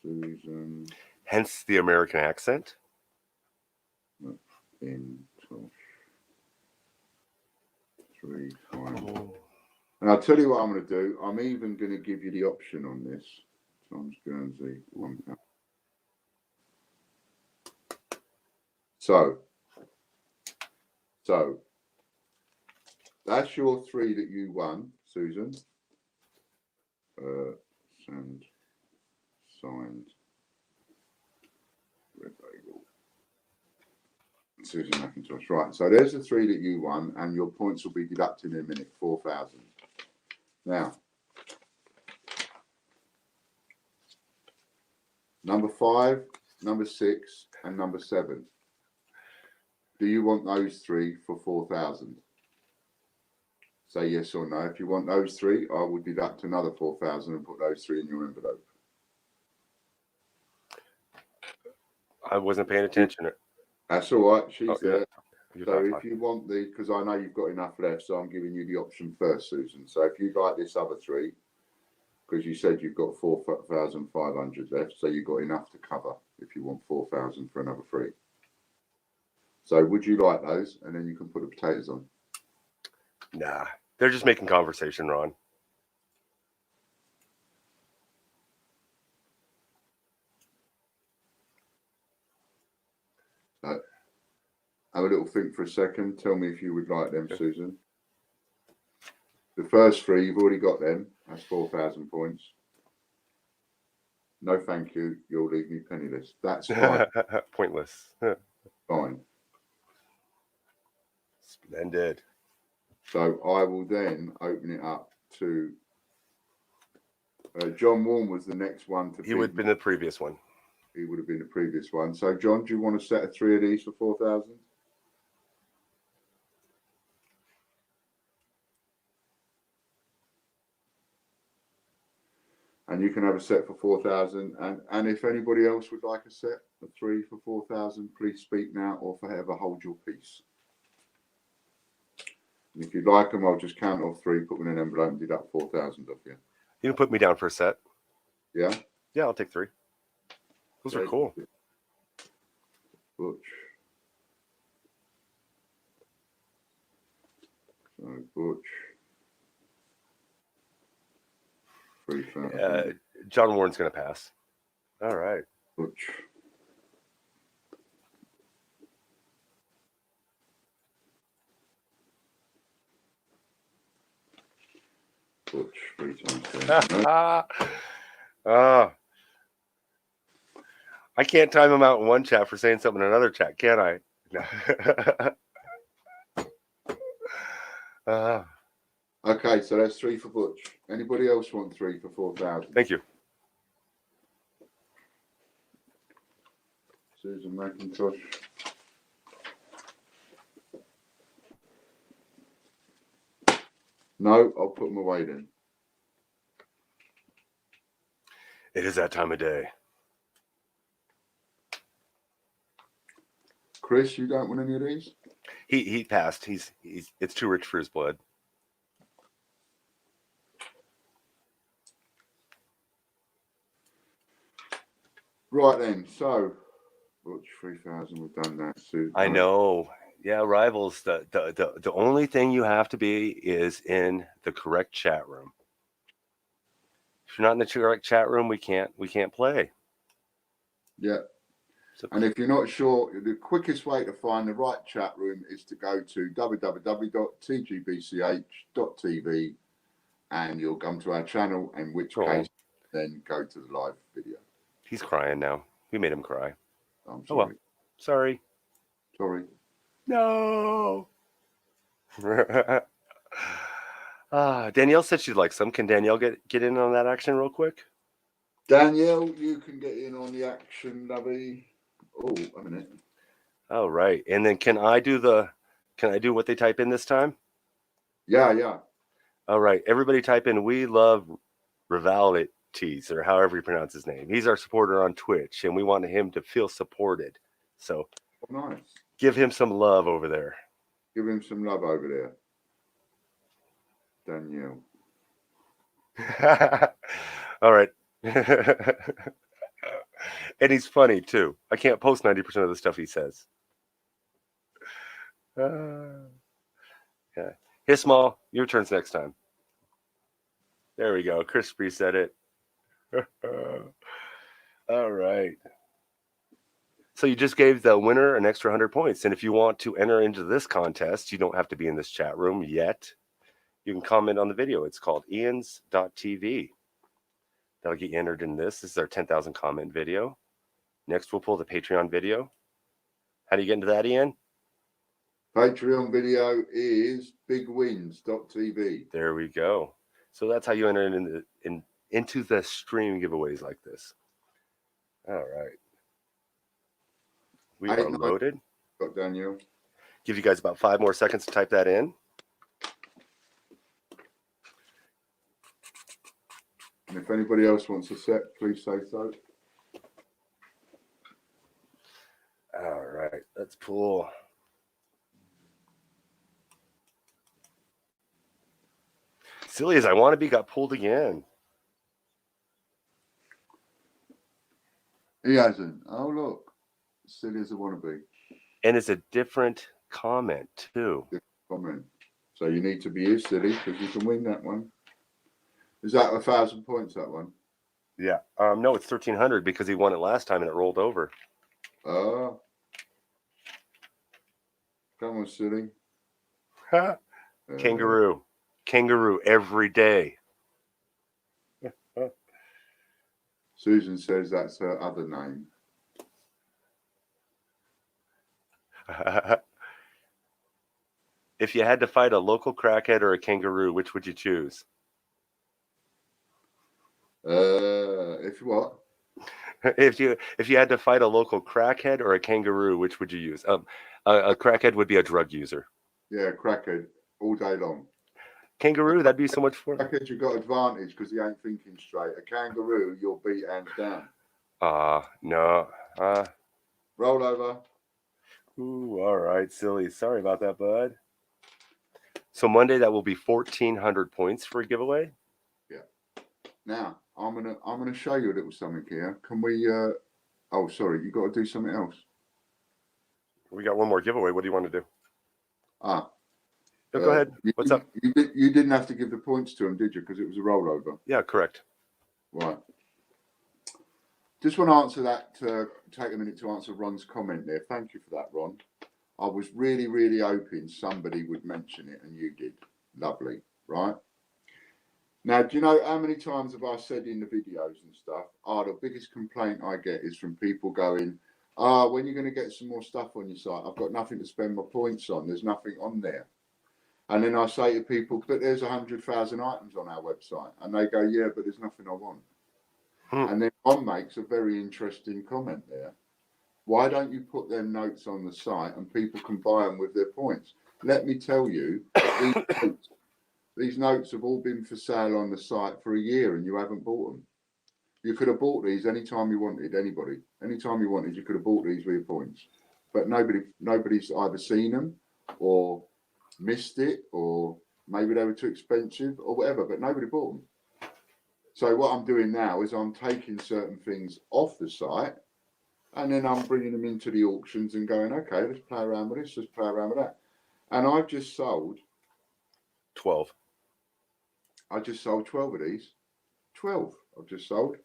Susan. Hence the American accent. McIntosh. 3 times. Oh. And I'll tell you what I'm going to do. I'm even going to give you the option on this. Tom's Guernsey, £1. So that's your 3 that you won, Susan. And signed. Red label. Susan McIntosh. Right. So there's the 3 that you won, and your points will be deducted in a minute. 4,000. Now, number 5, number 6, and number 7. Do you want those 3 for 4,000? Say yes or no. If you want those 3, I will deduct another 4,000 and put those 3 in your envelope. I wasn't paying attention. That's all right. She's there. Yeah. So if you want because I know you've got enough left, so I'm giving you the option first, Susan. So if you'd like this other 3, because you said you've got 4,500 left, so you've got enough to cover if you want 4,000 for another 3. So would you like those? And then you can put the potatoes on. Nah, they're just making conversation, Ron. Have a little think for a second. Tell me if you would like them, Susan. The first 3, you've already got them. That's 4,000 points. No, thank you. You'll leave me penniless. That's fine. Pointless. Fine. Splendid. So I will then open it up to John Warren was the next one to. He would have been the previous one. He would have been the previous one. So John, do you want a set of 3 of these for 4,000? And you can have a set for 4,000. And if anybody else would like a set of 3 for 4,000, please speak now or forever hold your peace. And if you'd like them, I'll just count off 3, put them in an envelope and deduct 4,000 off you. You can put me down for a set. Yeah? Yeah, I'll take 3. Those are cool. Butch. So Butch. John Warren's going to pass. All right. Butch. Butch 3 times 10. Ah, I can't time him out in one chat for saying something in another chat, can I? Okay, so that's 3 for Butch. Anybody else want 3 for 4,000? Thank you. Susan McIntosh. No, I'll put them away then. It is that time of day. Chris, you don't want any of these? He passed. He's it's too rich for his blood. Right then, so Butch 3,000, we've done that. Susan, I know. Yeah, rivals. The only thing you have to be is in the correct chat room. If you're not in the correct chat room, we can't play. Yeah. So, And if you're not sure, the quickest way to find the right chat room is to go to www.tgbch.tv and you'll come to our channel, in which case then go to the live video. he's crying now. We made him cry. I'm sorry. Oh well. Sorry. Sorry. No. Danielle said she'd like some. Can Danielle get in on that action real quick? Danielle, you can get in on the action, lovey. Oh, a minute. Oh, right. And then can I do what they type in this time? Yeah. All right. Everybody type in "We love Rivalities" or however you pronounce his name. He's our supporter on Twitch, and we want him to feel supported. So nice. Give him some love over there. Give him some love over there, Danielle. All right. And he's funny too. I can't post 90% of the stuff he says. Yeah. Hey, Small, your turn's next time. There we go. Chris reset it. All right. So you just gave the winner an extra 100 points. And if you want to enter into this contest, you don't have to be in this chat room yet. You can comment on the video. It's called Ian's.tv. That'll get you entered in this. This is our 10,000 comment video. Next, we'll pull the Patreon video. How do you get into that, Ian? Patreon video is bigwins.tv. There we go. So that's how you enter into the stream giveaways like this. All right. We are loaded. Got Daniel. Give you guys about 5 more seconds to type that in. And if anybody else wants a set, please say so. All right. Let's pull. Silly as I want to be, got pulled again. He hasn't. Oh, look. Silly as I want to be. And it's a different comment, too. Different comment. So you need to be here, silly, because you can win that one. Is that 1,000 points, that one? Yeah. No, it's 1,300 because he won it last time and it rolled over. Come on, silly. Kangaroo. Kangaroo every day. Susan says that's her other name. If you had to fight a local crackhead or a kangaroo, which would you choose? If what? If you had to fight a local crackhead or a kangaroo, which would you use? A crackhead would be a drug user. Yeah, crackhead all day long. Kangaroo, that'd be so much fun. Crackhead, you got advantage because he ain't thinking straight. A kangaroo, you'll beat hands down. No. Roll over. Ooh, all right, silly. Sorry about that, bud. So Monday, that will be 1,400 points for a giveaway. Yeah. Now I'm gonna show you a little something here. Can we? Oh, sorry, you got to do something else. We got one more giveaway. What do you want to do? Go ahead. What's up? You didn't have to give the points to him, did you? Because it was a rollover. Yeah, correct. Right. Just want to answer that. Take a minute to answer Ron's comment there. Thank you for that, Ron. I was really, really hoping somebody would mention it, and you did. Lovely, right? Now, do you know how many times have I said in the videos and stuff, the biggest complaint I get is from people going, when you're going to get some more stuff on your site? I've got nothing to spend my points on. There's nothing on there. And then I say to people, but there's 100,000 items on our website. And they go, yeah, but there's nothing I want. And then Ron makes a very interesting comment there. Why don't you put them notes on the site and people can buy them with their points? Let me tell you, these notes have all been for sale on the site for a year and you haven't bought them. You could have bought these anytime you wanted, anybody. Anytime you wanted, you could have bought these with your points. But nobody's either seen them or missed it, or maybe they were too expensive or whatever, but nobody bought them. So what I'm doing now is I'm taking certain things off the site and then I'm bringing them into the auctions and going, okay, let's play around with this, let's play around with that. And I've just sold 12. I just sold 12 of these. 12 I've just sold.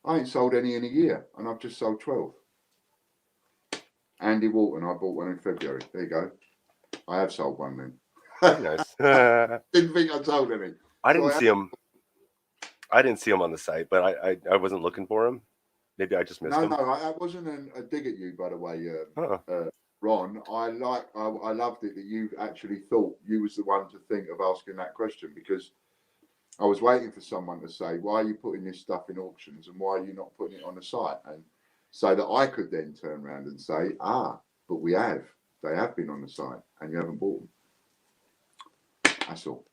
I ain't sold any in a year and I've just sold 12. Andy Walton, I bought one in February. There you go. I have sold one then. Very nice. Didn't think I sold any. I didn't see him. I didn't see him on the site, but I wasn't looking for him. Maybe I just missed him. No, I wasn't a dig at you, by the way, Ron. I loved it that you actually thought you was the one to think of asking that question, because I was waiting for someone to say, why are you putting this stuff in auctions and why are you not putting it on the site? And so that I could then turn around and say, but we have. They have been on the site and you haven't bought them. That's all.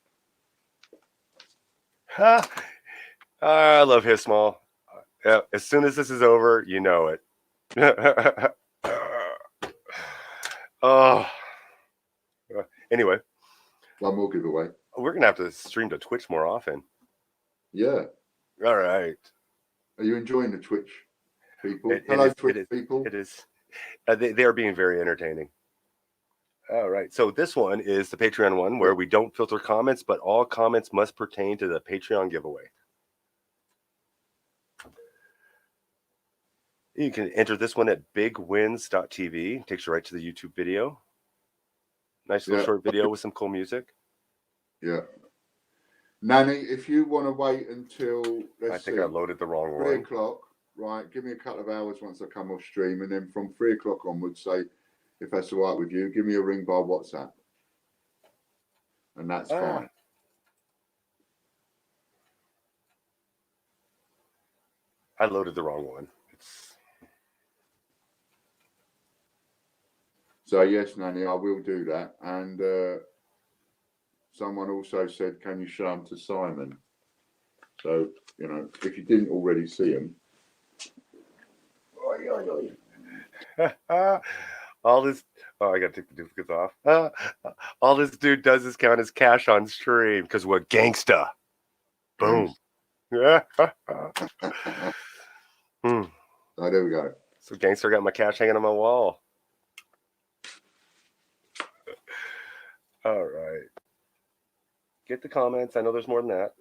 I love his small. As soon as this is over, you know it. Oh. Anyway. One more giveaway. We're going to have to stream to Twitch more often. Yeah. All right. Are you enjoying the Twitch people? Hello, Twitch people. It is. They are being very entertaining. All right. So this one is the Patreon one where we don't filter comments, but all comments must pertain to the Patreon giveaway. You can enter this one at bigwins.tv. Takes you right to the YouTube video. Nice little short video with some cool music. Yeah. Nanny, if you want to wait until, I think I loaded the wrong 3 one. o'clock, right, give me a couple of hours once I come off stream, and then from 3 o'clock onwards, say, if that's all right with you, give me a ring by WhatsApp. And that's fine. I loaded the wrong one. So, yes, Nanny, I will do that. And someone also said, can you show them to Simon? So, you know, if you didn't already see him. All this, I got to take the duplicates off. All this dude does is count his cash on stream because we're gangsta. Boom. Oh, there we go. So gangster got my cash hanging on my wall. All right. Get the comments. I know there's more than that.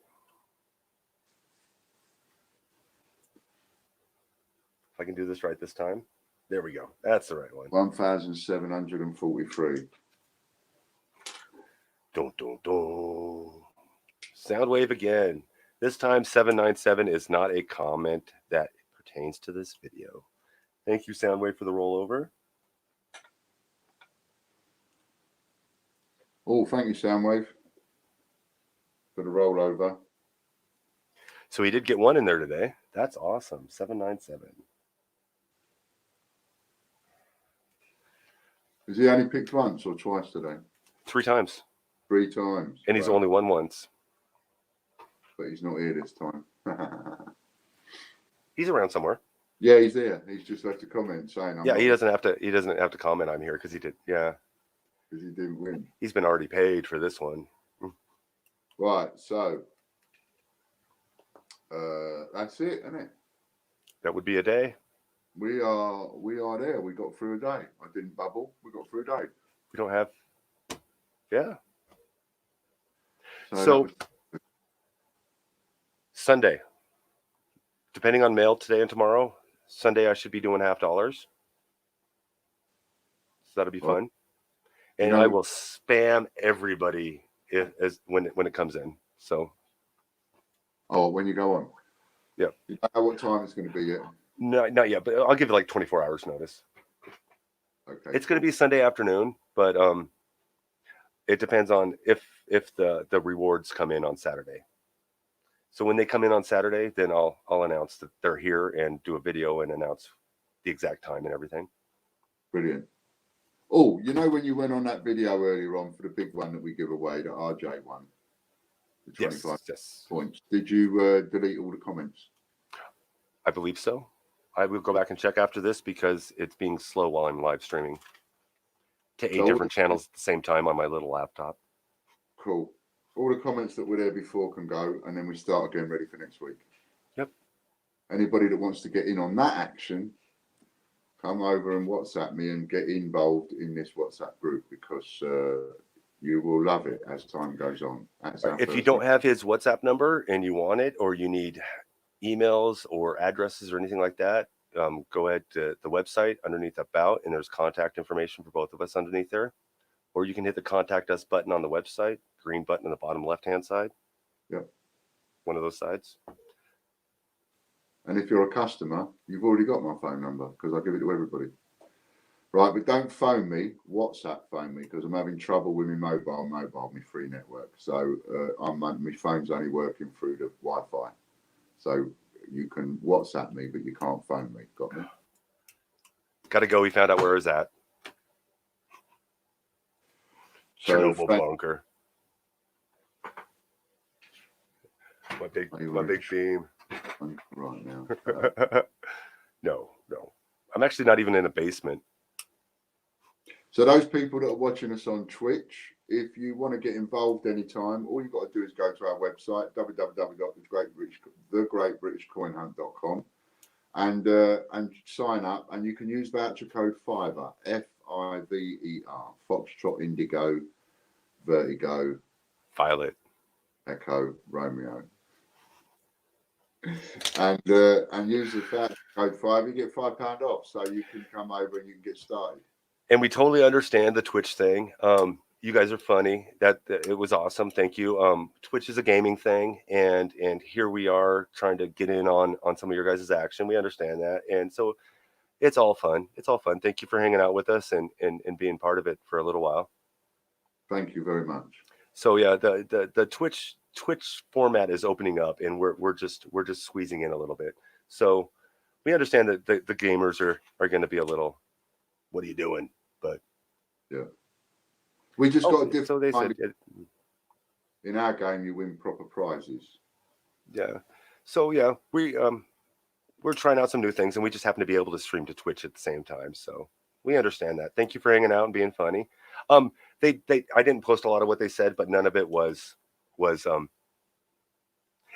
If I can do this right this time. There we go. That's the right one. 1,743. Dun, dun, dun. Soundwave again. This time 797 is not a comment that pertains to this video. Thank you, Soundwave, for the rollover. Oh, thank you, Soundwave, for the rollover. So he did get one in there today. That's awesome. 797. Has he only picked once or twice today? 3 times. 3 times. And he's only won once. But he's not here this time. He's around somewhere. Yeah, he's there. He's just left a comment saying, he doesn't have to comment I'm here because he did. Yeah. Because he didn't win. He's been already paid for this one. Right, so that's it, isn't it? That would be a day. We are there. We got through a day. I didn't bubble. We got through a day. We don't have. Yeah. So Sunday, depending on mail today and tomorrow, Sunday I should be doing $50. So that'll be fun. And I will spam everybody when it comes in. So Oh, when you go on. Yeah. You don't know what time it's going to be yet. No, not yet, but I'll give it like 24 hours notice. Okay. It's going to be Sunday afternoon, but it depends on if the rewards come in on Saturday. So when they come in on Saturday, then I'll announce that they're here and do a video and announce the exact time and everything. Brilliant. Oh, you know when you went on that video earlier on for the big one that we give away, the RJ one, the 25 Yes. points. Did you delete all the comments? I believe so. I will go back and check after this because it's being slow while I'm live streaming to 8 different channels at the same time on my little laptop. Cool. All the comments that were there before can go, and then we start again ready for next week. Yep. Anybody that wants to get in on that action, come over and WhatsApp me and get involved in this WhatsApp group because you will love it as time goes on. If you don't have his WhatsApp number and you want it, or you need emails or addresses or anything like that, go ahead to the website underneath About, and there's contact information for both of us underneath there. Or you can hit the Contact Us button on the website, green button on the bottom left-hand side. Yep. One of those sides. And if you're a customer, you've already got my phone number because I give it to everybody. Right, but don't phone me, WhatsApp phone me because I'm having trouble with my my free network. So my phone's only working through the Wi-Fi. So you can WhatsApp me, but you can't phone me. Got me? Got to go. We found out where it's at. So Chernobyl bunker. My big theme. Right now. No. I'm actually not even in a basement. So those people that are watching us on Twitch, if you want to get involved anytime, all you've got to do is go to our website, www.thegreatbritishcoinhunt.com, and sign up, and you can use voucher code FIVER, FIVER, Foxtrot, Indigo, Vertigo, Violet, Echo, Romeo. And use the voucher code FIVER, you get £5 off, so you can come over and you can get started. And we totally understand the Twitch thing. You guys are funny. That it was awesome. Thank you. Twitch is a gaming thing, and here we are trying to get in on some of your guys' action. We understand that, and so it's all fun. It's all fun. Thank you for hanging out with us and being part of it for a little while. Thank you very much. So yeah, the Twitch format is opening up, and we're just squeezing in a little bit. So we understand that the gamers are going to be a little, what are you doing? But yeah, we just got a different. So they said in our game you win proper prizes. Yeah. So yeah, we're trying out some new things, and we just happen to be able to stream to Twitch at the same time. So we understand that. Thank you for hanging out and being funny. I didn't post a lot of what they said, but none of it was it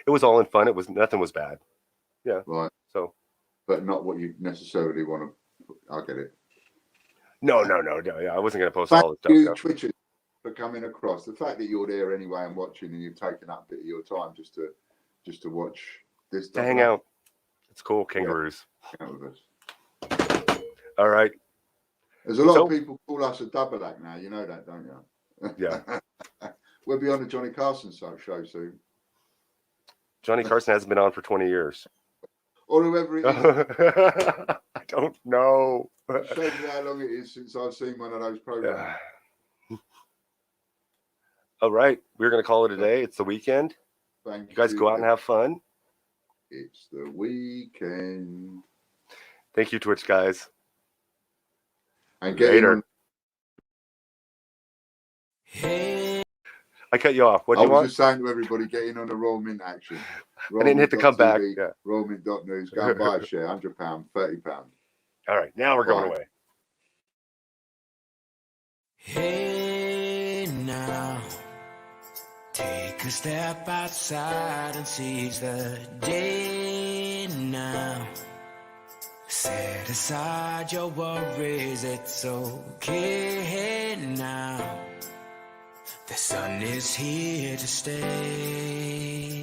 was all in fun. Nothing was bad. Yeah. Right. So, but not what you necessarily want to. I get it. No. Yeah, I wasn't going to post Thank all the stuff. you, Twitchers, for coming across. The fact that you're there anyway and watching, and you've taken up a bit of your time just to watch this. To hang out. It's cool, kangaroos. Yeah, hang out with us. All right. There's a lot of people call us a double act now. You know that, don't you? Yeah. We'll be on the Johnny Carson show soon. Johnny Carson hasn't been on for 20 years. Or whoever it is. I don't know. Show me how long it is since I've seen one of those programs. All right. We're going to call it a day. It's the weekend. Thank you guys go out and have fun. It's the weekend. Thank you, Twitch guys. And get later. I cut you off. What do you want? I was just saying to everybody, get in on the Royal Mint action. I didn't hit the come back. Yeah. RoyalMint.news. Go and buy a share. £100, £30. All right. Now we're going away. Hey now, take a step outside and seize the day now. Set aside your worries, it's okay now. The sun is here to stay.